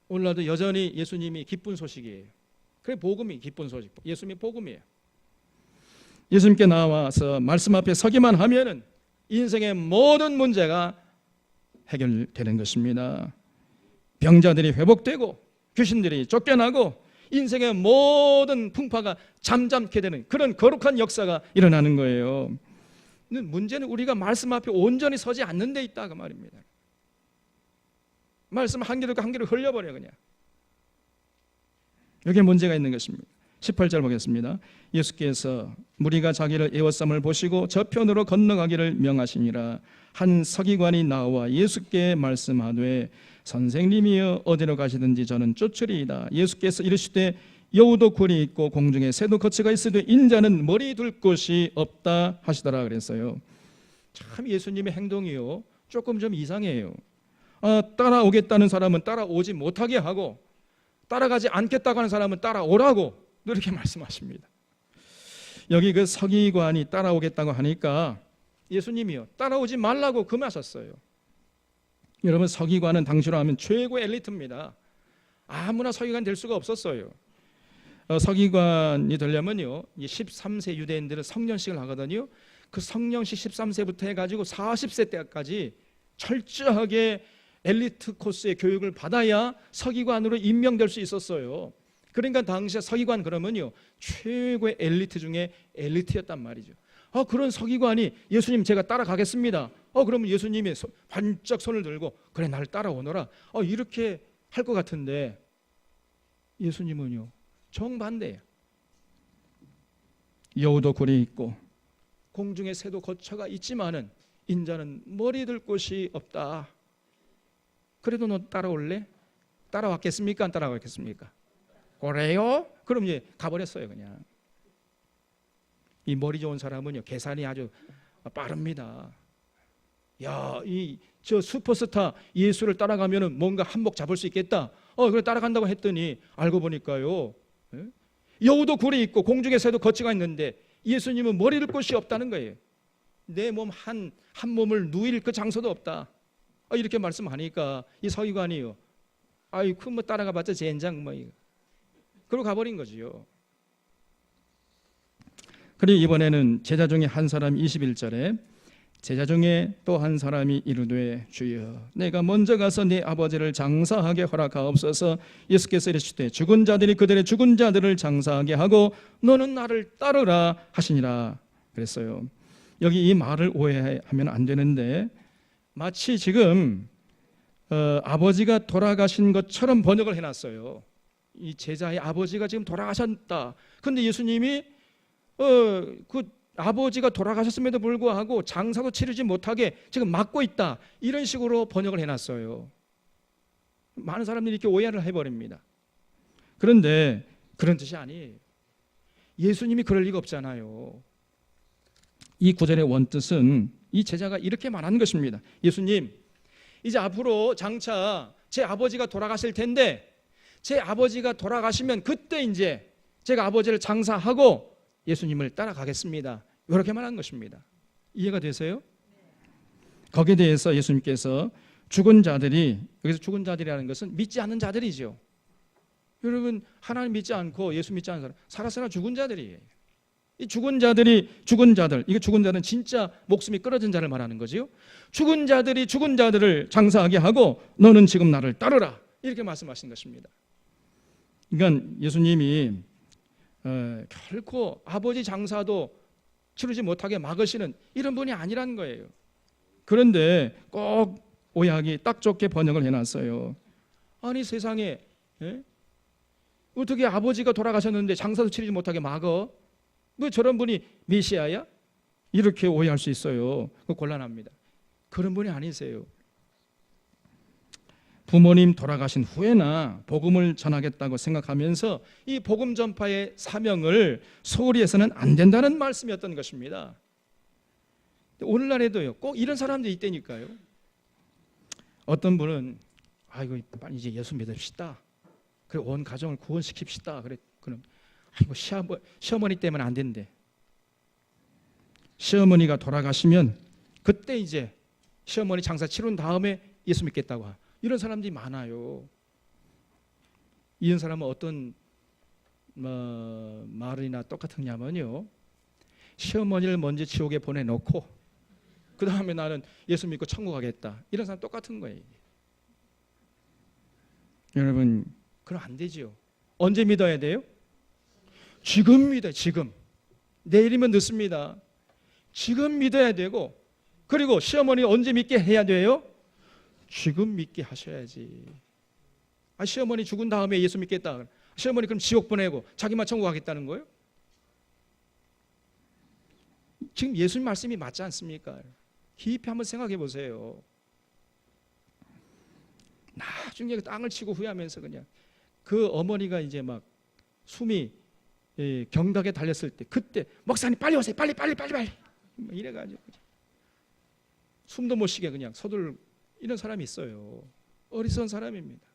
오늘날도 여전히 예수님이 기쁜 소식이에요. 그게 복음이 기쁜 소식, 예수님이 복음이에요. 예수님께 나와서 말씀 앞에 서기만 하면은 인생의 모든 문제가 해결되는 것입니다. 병자들이 회복되고 귀신들이 쫓겨나고 인생의 모든 풍파가 잠잠케 되는 그런 거룩한 역사가 일어나는 거예요. 문제는 우리가 말씀 앞에 온전히 서지 않는 데 있다 그 말입니다. 말씀 한 개로 한 개로 흘려버려 그냥. 여기에 문제가 있는 것입니다. 18절 보겠습니다. 예수께서 무리가 자기를 애워쌈을 보시고 저편으로 건너가기를 명하시니라. 한 서기관이 나와 예수께 말씀하되 선생님이여 어디로 가시든지 저는 쫓으리이다. 예수께서 이르시되 여우도 굴이 있고 공중에 새도 거처가 있으되 인자는 머리 둘 곳이 없다 하시더라 그랬어요. 참 예수님의 행동이요 조금 좀 이상해요. 따라오겠다는 사람은 따라오지 못하게 하고 따라가지 않겠다고 하는 사람은 따라오라고 이렇게 말씀하십니다. 여기 그 서기관이 따라오겠다고 하니까 예수님이요 따라오지 말라고 금하셨어요. 여러분 서기관은 당시로 하면 최고의 엘리트입니다. 아무나 서기관 될 수가 없었어요. 서기관이 되려면요 13세 유대인들은 성년식을 하거든요. 그 성년식 13세부터 해가지고 40세 때까지 철저하게 엘리트 코스의 교육을 받아야 서기관으로 임명될 수 있었어요. 그러니까 당시에 서기관 그러면요 최고의 엘리트 중에 엘리트였단 말이죠. 그런 서기관이 예수님 제가 따라가겠습니다. 그러면 예수님이 반짝 손을 들고 그래 나를 따라오너라 이렇게 할 것 같은데 예수님은요 정반대예요. 여우도 굴이 있고 공중에 새도 거처가 있지만은 인자는 머리 들 곳이 없다. 그래도 너 따라올래? 따라왔겠습니까? 안 따라왔겠습니까? 그래요? 그럼 이제 가버렸어요 그냥. 이 머리 좋은 사람은요 계산이 아주 빠릅니다. 야, 저 슈퍼스타 예수를 따라가면은 뭔가 한몫 잡을 수 있겠다. 그래 따라간다고 했더니 알고 보니까요 여우도 굴이 있고 공중에 새도 거처가 있는데 예수님은 머리 들 곳이 없다는 거예요. 내 몸 한 몸을 누일 그 장소도 없다. 이렇게 말씀하니까 이 서기관이요 아이고 뭐 따라가봤자 젠장 뭐 이거 그러고 가버린 거지요. 그리고 이번에는 제자 중에 한 사람이 21절에 제자 중에 또 한 사람이 이르되 주여 내가 먼저 가서 네 아버지를 장사하게 허락하옵소서. 예수께서 이르시되 죽은 자들이 그들의 죽은 자들을 장사하게 하고 너는 나를 따르라 하시니라 그랬어요. 여기 이 말을 오해하면 안 되는데 마치 지금 아버지가 돌아가신 것처럼 번역을 해놨어요. 이 제자의 아버지가 지금 돌아가셨다. 그런데 예수님이 그 아버지가 돌아가셨음에도 불구하고 장사도 치르지 못하게 지금 막고 있다. 이런 식으로 번역을 해놨어요. 많은 사람들이 이렇게 오해를 해버립니다. 그런데 그런 뜻이 아니에요. 예수님이 그럴 리가 없잖아요. 이 구절의 원뜻은 이 제자가 이렇게 말하는 것입니다. 예수님, 이제 앞으로 장차 제 아버지가 돌아가실 텐데 제 아버지가 돌아가시면 그때 이제 제가 아버지를 장사하고 예수님을 따라가겠습니다. 이렇게 말한 것입니다. 이해가 되세요? 거기에 대해서 예수님께서 죽은 자들이, 여기서 죽은 자들이라는 것은 믿지 않는 자들이죠. 여러분 하나님 믿지 않고 예수 믿지 않는 사람 살았으나 죽은 자들이에요. 이 죽은 자들이 죽은 자들, 이게 죽은 자는 진짜 목숨이 끊어진 자를 말하는 거지요. 죽은 자들이 죽은 자들을 장사하게 하고 너는 지금 나를 따르라 이렇게 말씀하신 것입니다. 그러니까 예수님이 결코 아버지 장사도 치르지 못하게 막으시는 이런 분이 아니라는 거예요. 그런데 꼭 오해하기 딱 좋게 번역을 해놨어요. 아니 세상에 어떻게 아버지가 돌아가셨는데 장사도 치르지 못하게 막어? 뭐 저런 분이 메시아야? 이렇게 오해할 수 있어요. 곤란합니다. 그런 분이 아니세요. 부모님 돌아가신 후에나 복음을 전하겠다고 생각하면서 이 복음 전파의 사명을 소홀히 해서는 안 된다는 말씀이었던 것입니다. 오늘날에도요 꼭 이런 사람들이 있다니까요. 어떤 분은 아이고 빨리 이제 예수 믿읍시다. 그래 온 가정을 구원시킵시다. 그래 그럼 아이고 시어머니 때문에 안 된대. 시어머니가 돌아가시면 그때 이제 시어머니 장사 치른 다음에 예수 믿겠다고 하. 이런 사람들이 많아요. 이런 사람은 어떤 말이나 똑같으냐면요, 시어머니를 먼저 지옥에 보내놓고 그 다음에 나는 예수 믿고 천국 가겠다. 이런 사람 똑같은 거예요. 여러분, 그럼 안 되지요. 언제 믿어야 돼요? 지금 믿어요. 지금. 내일이면 늦습니다. 지금 믿어야 되고, 그리고 시어머니 언제 믿게 해야 돼요? 지금 믿게 하셔야지. 시어머니 죽은 다음에 예수 믿겠다. 시어머니 그럼 지옥 보내고 자기만 천국 가겠다는 거예요? 지금 예수님 말씀이 맞지 않습니까? 깊이 한번 생각해 보세요. 나중에 땅을 치고 후회하면서 그냥 그 어머니가 이제 막 숨이 경각에 달렸을 때, 그때 목사님 빨리 오세요. 빨리 이래가지고 숨도 못 쉬게 그냥 서둘, 이런 사람이 있어요. 어리석은 사람입니다.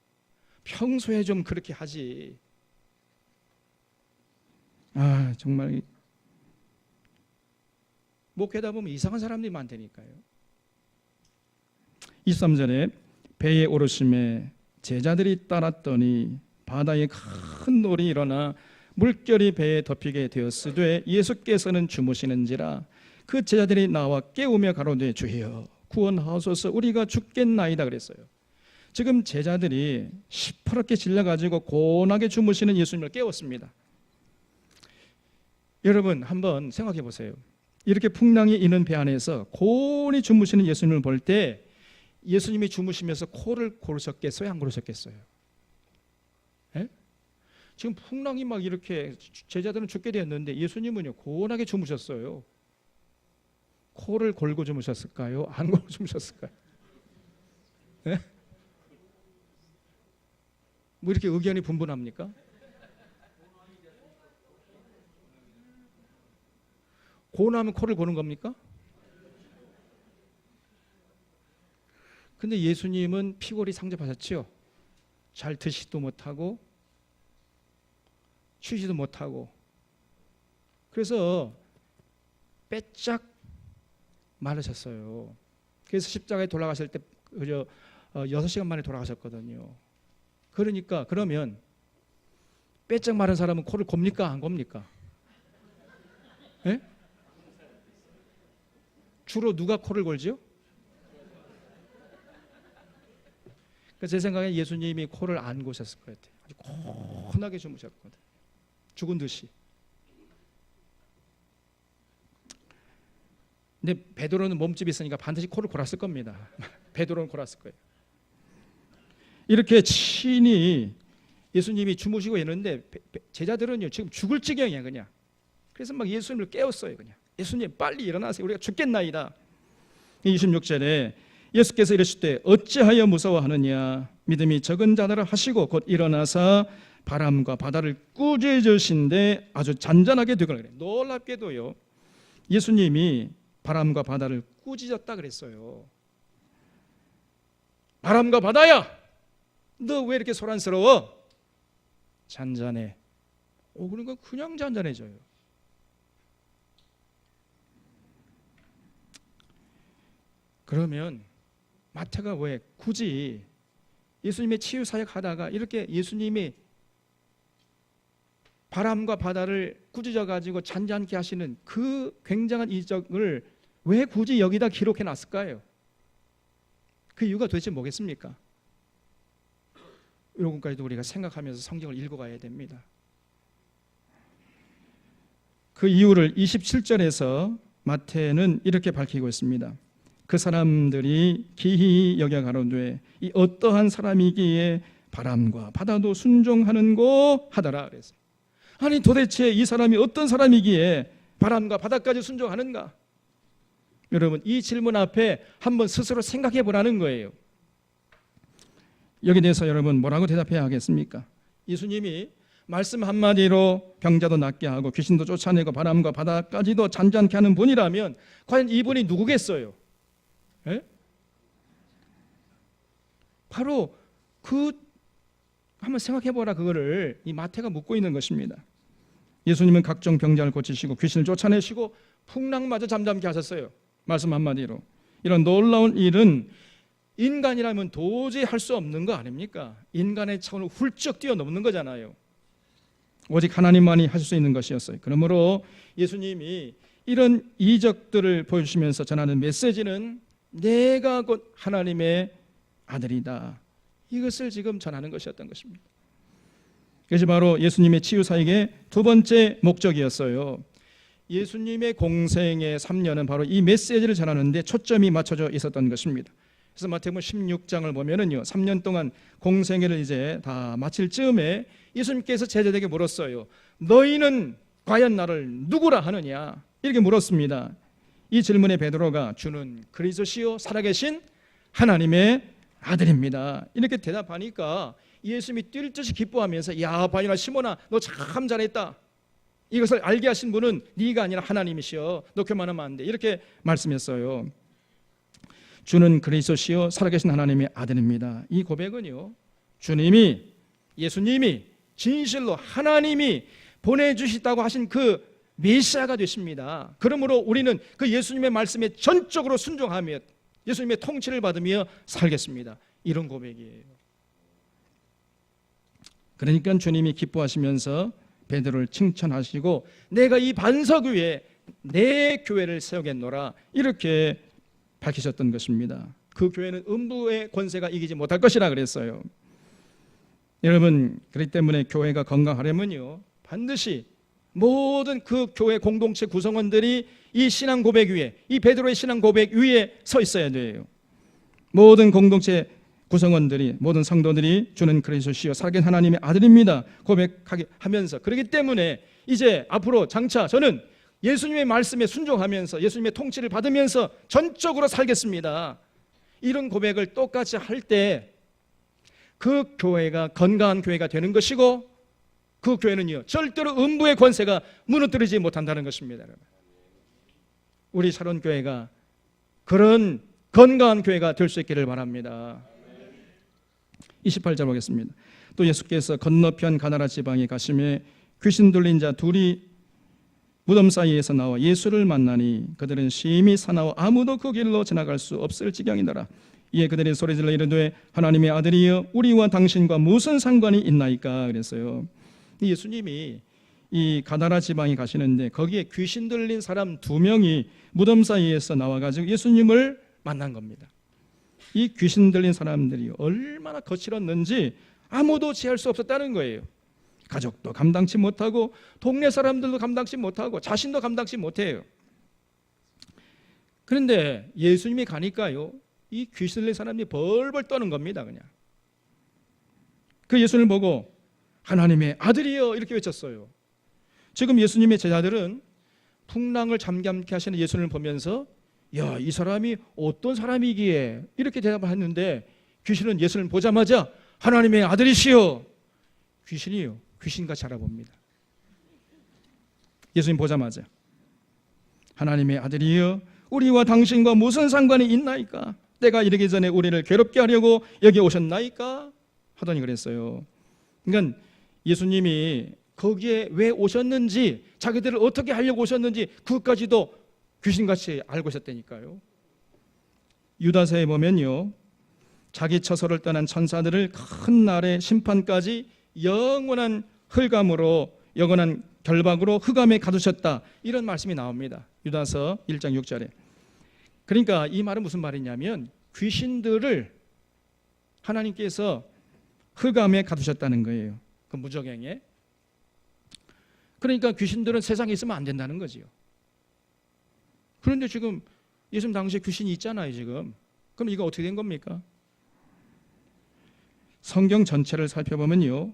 평소에 좀 그렇게 하지. 정말 목회다 보면 이상한 사람들이 많다니까요. 23절에 배에 오르심에 제자들이 따랐더니 바다에 큰 놀이 일어나 물결이 배에 덮이게 되었으되 예수께서는 주무시는지라. 그 제자들이 나와 깨우며 가로되 주여 구원하소서 우리가 죽겠나이다 그랬어요. 지금 제자들이 시퍼렇게 질려가지고 고운하게 주무시는 예수님을 깨웠습니다. 여러분 한번 생각해 보세요. 이렇게 풍랑이 있는 배 안에서 고운히 주무시는 예수님을 볼 때 예수님이 주무시면서 코를 고르셨겠어요? 안 고르셨겠어요? 예? 지금 풍랑이 막 이렇게 제자들은 죽게 되었는데 예수님은요 고운하게 주무셨어요. 코를 골고 주무셨을까요? 안 골고 주무셨을까요? 예? 뭐 이렇게 의견이 분분합니까? 고운하면 코를 고는 겁니까? 근데 예수님은 피골이 상접하셨지요. 잘 드시지도 못하고 쉬지도 못하고, 그래서 빼짝 마르셨어요. 그래서 십자가에 돌아가실 때 6시간 만에 돌아가셨거든요. 그러니까 그러면 빼짝 마른 사람은 코를 곱니까 안 곱니까? 예? 주로 누가 코를 골지요? 제 생각에 예수님이 코를 안 고셨을 것 같아요. 아주 고운하게 주무셨거든. 죽은 듯이. 근데 베드로는 몸집이 있으니까 반드시 코를 골았을 겁니다. 베드로는 골았을 거예요. 이렇게 친히 예수님이 주무시고 있는데 제자들은요 지금 죽을 지경이야 그냥. 그래서 막 예수님을 깨웠어요 그냥. 예수님 빨리 일어나세요. 우리가 죽겠나이다. 26절에 예수께서 이르실 때 어찌하여 무서워하느냐. 믿음이 적은 자들을 하시고 곧 일어나서 바람과 바다를 꾸짖으신데 아주 잔잔하게 되거나 그래요. 놀랍게도요 예수님이 바람과 바다를 꾸짖었다 그랬어요. 바람과 바다야, 너 왜 이렇게 소란스러워? 잔잔해. 그러니까 그냥 잔잔해져요. 그러면 마태가 왜 굳이 예수님의 치유 사역 하다가 이렇게 예수님이 바람과 바다를 꾸짖어 가지고 잔잔케 하시는 그 굉장한 이적을 왜 굳이 여기다 기록해 놨을까요? 그 이유가 도대체 뭐겠습니까? 이런 것까지도 우리가 생각하면서 성경을 읽어가야 됩니다. 그 이유를 27절에서 마태는 이렇게 밝히고 있습니다. 그 사람들이 기히 여겨 가로되 이 어떠한 사람이기에 바람과 바다도 순종하는고 하더라 그래서, 아니 도대체 이 사람이 어떤 사람이기에 바람과 바다까지 순종하는가? 여러분 이 질문 앞에 한번 스스로 생각해 보라는 거예요. 여기에 대해서 여러분 뭐라고 대답해야 하겠습니까? 예수님이 말씀 한마디로 병자도 낫게 하고 귀신도 쫓아내고 바람과 바다까지도 잔잔케 하는 분이라면 과연 이분이 누구겠어요? 에? 바로 그 한번 생각해 보라. 그거를 이 마태가 묻고 있는 것입니다. 예수님은 각종 병자를 고치시고 귀신을 쫓아내시고 풍랑마저 잠잠케 하셨어요. 말씀 한마디로. 이런 놀라운 일은 인간이라면 도저히 할 수 없는 거 아닙니까? 인간의 차원을 훌쩍 뛰어넘는 거잖아요. 오직 하나님만이 하실 수 있는 것이었어요. 그러므로 예수님이 이런 이적들을 보여주시면서 전하는 메시지는 내가 곧 하나님의 아들이다, 이것을 지금 전하는 것이었던 것입니다. 그것이 바로 예수님의 치유사역의 두 번째 목적이었어요. 예수님의 공생의 3년은 바로 이 메시지를 전하는 데 초점이 맞춰져 있었던 것입니다. 그래서 마태복음 16장을 보면은요, 3년 동안 공생애를 이제 다 마칠 즈음에 예수님께서 제자들에게 물었어요. 너희는 과연 나를 누구라 하느냐, 이렇게 물었습니다. 이 질문에 베드로가 주는 그리스도시요 살아계신 하나님의 아들입니다, 이렇게 대답하니까 예수님이 뛸 듯이 기뻐하면서 야 바요나 시몬아, 너 참 잘했다. 이것을 알게 하신 분은 네가 아니라 하나님이시여. 너 교만하면 안 돼. 이렇게 말씀했어요. 주는 그리스도시요 살아계신 하나님의 아들입니다. 이 고백은요, 주님이, 예수님이 진실로 하나님이 보내주시다고 하신 그 메시아가 되십니다. 그러므로 우리는 그 예수님의 말씀에 전적으로 순종하며 예수님의 통치를 받으며 살겠습니다. 이런 고백이에요. 그러니까 주님이 기뻐하시면서 베드로를 칭찬하시고 내가 이 반석 위에 내 교회를 세우겠노라, 이렇게 밝히셨던 것입니다. 그 교회는 음부의 권세가 이기지 못할 것이라 그랬어요. 여러분, 그렇기 때문에 교회가 건강하려면요, 반드시 모든 그 교회 공동체 구성원들이 이 신앙 고백 위에, 이 베드로의 신앙 고백 위에 서 있어야 돼요. 모든 공동체 구성원들이, 모든 성도들이 주는 그리스도시요 살아계신 하나님의 아들입니다 고백하게 하면서, 그렇기 때문에 이제 앞으로 장차 저는 예수님의 말씀에 순종하면서 예수님의 통치를 받으면서 전적으로 살겠습니다, 이런 고백을 똑같이 할 때 그 교회가 건강한 교회가 되는 것이고, 그 교회는요 절대로 음부의 권세가 무너뜨리지 못한다는 것입니다. 우리 샤론교회가 그런 건강한 교회가 될 수 있기를 바랍니다. 28절 보겠습니다. 또 예수께서 건너편 가나라 지방에 가심에 귀신 들린 자 둘이 무덤 사이에서 나와 예수를 만나니 그들은 심히 사나워 아무도 그 길로 지나갈 수 없을 지경이더라. 이에 그들이 소리질러 이르되 하나님의 아들이여 우리와 당신과 무슨 상관이 있나이까 그랬어요. 예수님이 이 가나라 지방에 가시는데 거기에 귀신 들린 사람 2명이 무덤 사이에서 나와가지고 예수님을 만난 겁니다. 이 귀신 들린 사람들이 얼마나 거칠었는지 아무도 지할 수 없었다는 거예요. 가족도 감당치 못하고 동네 사람들도 감당치 못하고 자신도 감당치 못해요. 그런데 예수님이 가니까요, 이 귀신 들린 사람이 벌벌 떠는 겁니다. 그냥 그 예수님을 보고 하나님의 아들이여 이렇게 외쳤어요. 지금 예수님의 제자들은 풍랑을 잠잠케 하시는 예수님을 보면서 야, 이 사람이 어떤 사람이기에 이렇게 대답을 했는데, 귀신은 예수님을 보자마자 하나님의 아들이시여. 귀신이요, 귀신같이 알아봅니다. 예수님 보자마자 하나님의 아들이여 우리와 당신과 무슨 상관이 있나이까? 때가 이르기 전에 우리를 괴롭게 하려고 여기 오셨나이까? 하더니 그랬어요. 그러니까 예수님이 거기에 왜 오셨는지, 자기들을 어떻게 하려고 오셨는지 그것까지도 귀신같이 알고 있었다니까요. 유다서에 보면요, 자기 처소를 떠난 천사들을 큰 날의 심판까지 영원한 흑암으로, 영원한 결박으로 흑암에 가두셨다, 이런 말씀이 나옵니다. 유다서 1장 6절에. 그러니까 이 말은 무슨 말이냐면 귀신들을 하나님께서 흑암에 가두셨다는 거예요. 그 무저갱에. 그러니까 귀신들은 세상에 있으면 안 된다는 거지요. 그런데 지금 예수님 당시에 귀신이 있잖아요 지금. 그럼 이거 어떻게 된 겁니까? 성경 전체를 살펴보면요,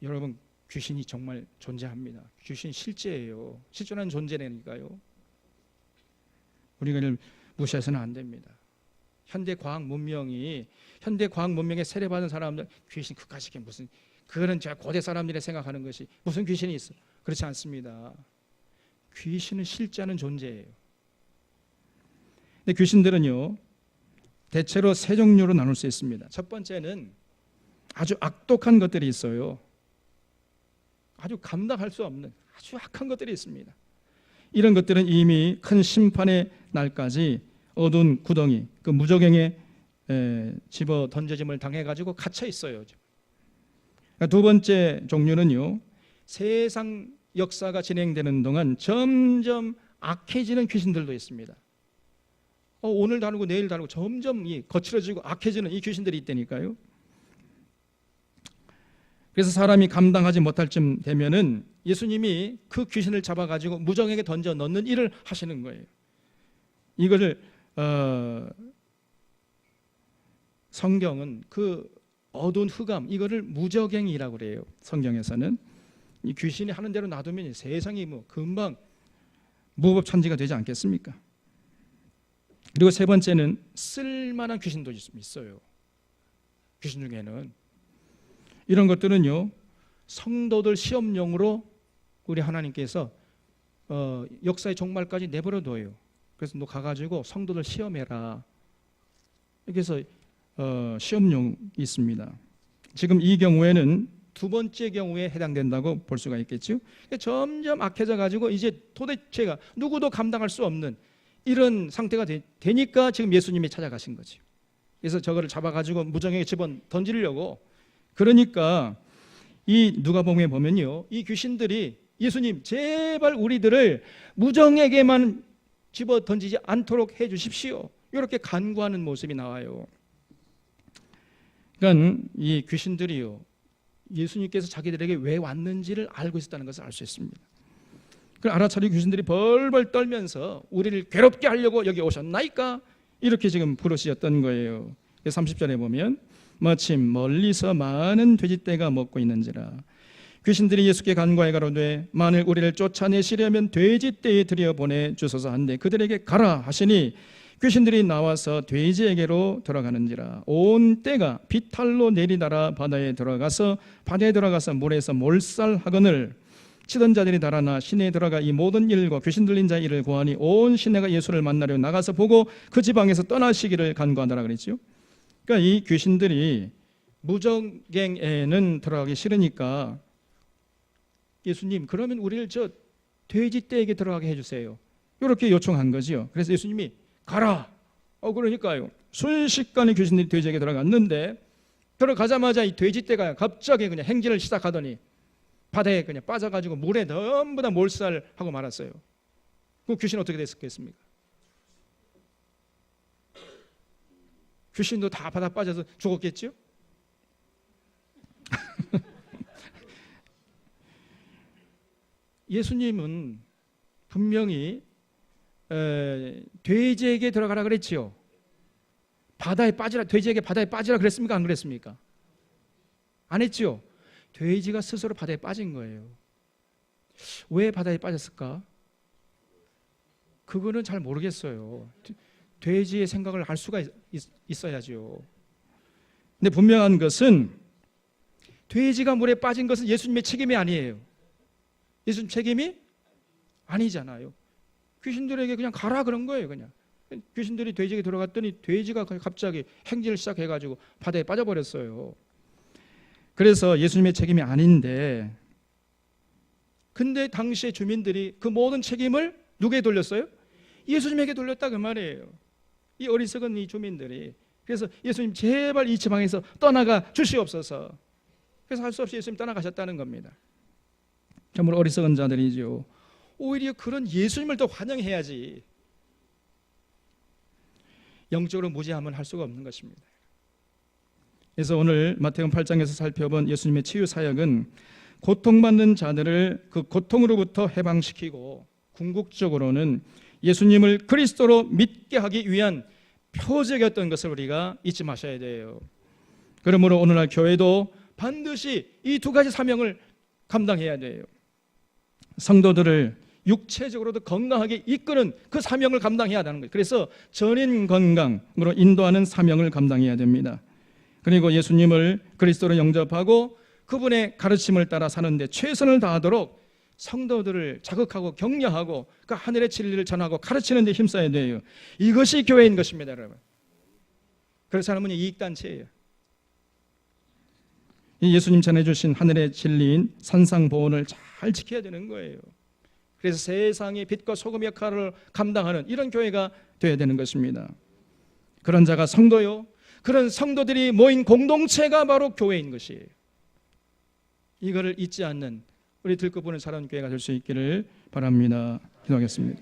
여러분 귀신이 정말 존재합니다. 귀신 실제예요. 실존한 존재라니까요. 우리가 이를 무시해서는 안 됩니다. 현대 과학 문명에 세례받은 사람들 귀신 그까짓 무슨, 그거는 제가 고대 사람들이 생각하는 것이 무슨 귀신이 있어. 그렇지 않습니다. 귀신은 실제하는 존재예요. 근데 귀신들은요 대체로 세 종류로 나눌 수 있습니다. 첫 번째는 아주 악독한 것들이 있어요. 아주 감당할 수 없는 아주 악한 것들이 있습니다. 이런 것들은 이미 큰 심판의 날까지 어두운 구덩이, 그 무저갱에 집어 던져짐을 당해가지고 갇혀 있어요. 두 번째 종류는요, 세상 역사가 진행되는 동안 점점 악해지는 귀신들도 있습니다. 오늘 다루고 내일 다루고 점점 거칠어지고 악해지는 이 귀신들이 있다니까요. 그래서 사람이 감당하지 못할 쯤 되면은 예수님이 그 귀신을 잡아가지고 무정에게 던져 넣는 일을 하시는 거예요. 이거를 성경은 그 어두운 흑암, 이거를 무저갱이라고 그래요. 성경에서는 이 귀신이 하는 대로 놔두면 세상이 금방 무법천지가 되지 않겠습니까? 그리고 세 번째는 쓸만한 귀신도 있어요. 귀신 중에는 이런 것들은요, 성도들 시험용으로 우리 하나님께서 역사의 종말까지 내버려 둬요. 그래서 너 가가지고 성도들 시험해라. 그래서 시험용이 있습니다. 지금 이 경우에는 두 번째 경우에 해당된다고 볼 수가 있겠죠. 점점 악해져 가지고 이제 도대체가 누구도 감당할 수 없는 이런 상태가 되니까 지금 예수님이 찾아가신 거죠. 그래서 저거를 잡아가지고 무정에게 집어 던지려고. 그러니까 이 누가복음에 보면요, 이 귀신들이 예수님 제발 우리들을 무정에게만 집어 던지지 않도록 해 주십시오, 이렇게 간구하는 모습이 나와요. 그러니까 이 귀신들이요, 예수님께서 자기들에게 왜 왔는지를 알고 있었다는 것을 알 수 있습니다. 그 알아차리고 귀신들이 벌벌 떨면서 우리를 괴롭게 하려고 여기 오셨나이까, 이렇게 지금 부르셨던 거예요. 30절에 보면 마침 멀리서 많은 돼지떼가 먹고 있는지라 귀신들이 예수께 간구하여 가로되 만일 우리를 쫓아내시려면 돼지떼에 들여보내 주소서 한데 그들에게 가라 하시니 귀신들이 나와서 돼지에게로 들어가는지라 온 떼가 비탈로 내리달아 바다에 들어가서 물에서 몰살하거늘 치던 자들이 달아나 시내에 들어가 이 모든 일과 귀신 들린 자의 일을 고하니 온 시내가 예수를 만나려 나가서 보고 그 지방에서 떠나시기를 간구하더라 그랬죠. 그러니까 이 귀신들이 무정갱에는 들어가기 싫으니까 예수님 그러면 우리를 저 돼지떼에게 들어가게 해주세요, 이렇게 요청한 거죠. 그래서 예수님이 가라. 그러니까요, 순식간에 귀신들이 돼지에게 들어갔는데 들어가자마자 이 돼지떼가 갑자기 그냥 행진을 시작하더니 바다에 그냥 빠져가지고 물에 전부 다 몰살하고 말았어요. 그 귀신 어떻게 됐겠습니까? 귀신도 다 바다 빠져서 죽었겠죠? 예수님은 분명히 돼지에게 들어가라 그랬지요. 바다에 빠지라, 돼지에게 바다에 빠지라 그랬습니까? 안 그랬습니까? 안 했죠. 돼지가 스스로 바다에 빠진 거예요. 왜 바다에 빠졌을까? 그거는 잘 모르겠어요. 돼지의 생각을 알 수가 있어야죠. 근데 분명한 것은 돼지가 물에 빠진 것은 예수님의 책임이 아니에요. 예수님 책임이 아니잖아요. 귀신들에게 그냥 가라 그런 거예요. 그냥 귀신들이 돼지에게 들어갔더니 돼지가 갑자기 행진을 시작해가지고 바다에 빠져버렸어요. 그래서 예수님의 책임이 아닌데, 근데 당시의 주민들이 그 모든 책임을 누구에게 돌렸어요? 예수님에게 돌렸다 그 말이에요. 이 어리석은 이 주민들이. 그래서 예수님 제발 이 지방에서 떠나가 주시옵소서. 그래서 할 수 없이 예수님 떠나가셨다는 겁니다. 정말 어리석은 자들이죠. 오히려 그런 예수님을 더 환영해야지 영적으로 무지하면 할 수가 없는 것입니다. 그래서 오늘 마태복음 8장에서 살펴본 예수님의 치유 사역은 고통받는 자들을 그 고통으로부터 해방시키고 궁극적으로는 예수님을 그리스도로 믿게 하기 위한 표적이었던 것을 우리가 잊지 마셔야 돼요. 그러므로 오늘날 교회도 반드시 이 두 가지 사명을 감당해야 돼요. 성도들을 육체적으로도 건강하게 이끄는 그 사명을 감당해야 하는 거예요. 그래서 전인 건강으로 인도하는 사명을 감당해야 됩니다. 그리고 예수님을 그리스도로 영접하고 그분의 가르침을 따라 사는데 최선을 다하도록 성도들을 자극하고 격려하고 그 하늘의 진리를 전하고 가르치는 데 힘써야 돼요. 이것이 교회인 것입니다, 여러분. 그래서 하나님은 이익단체예요. 이 예수님 전해주신 하늘의 진리인 산상보훈을 잘 지켜야 되는 거예요. 그래서 세상의 빛과 소금 역할을 감당하는 이런 교회가 되어야 되는 것입니다. 그런 자가 성도요, 그런 성도들이 모인 공동체가 바로 교회인 것이에요. 이거를 잊지 않는 우리 들고 보는 사랑교회가 될 수 있기를 바랍니다. 기도하겠습니다.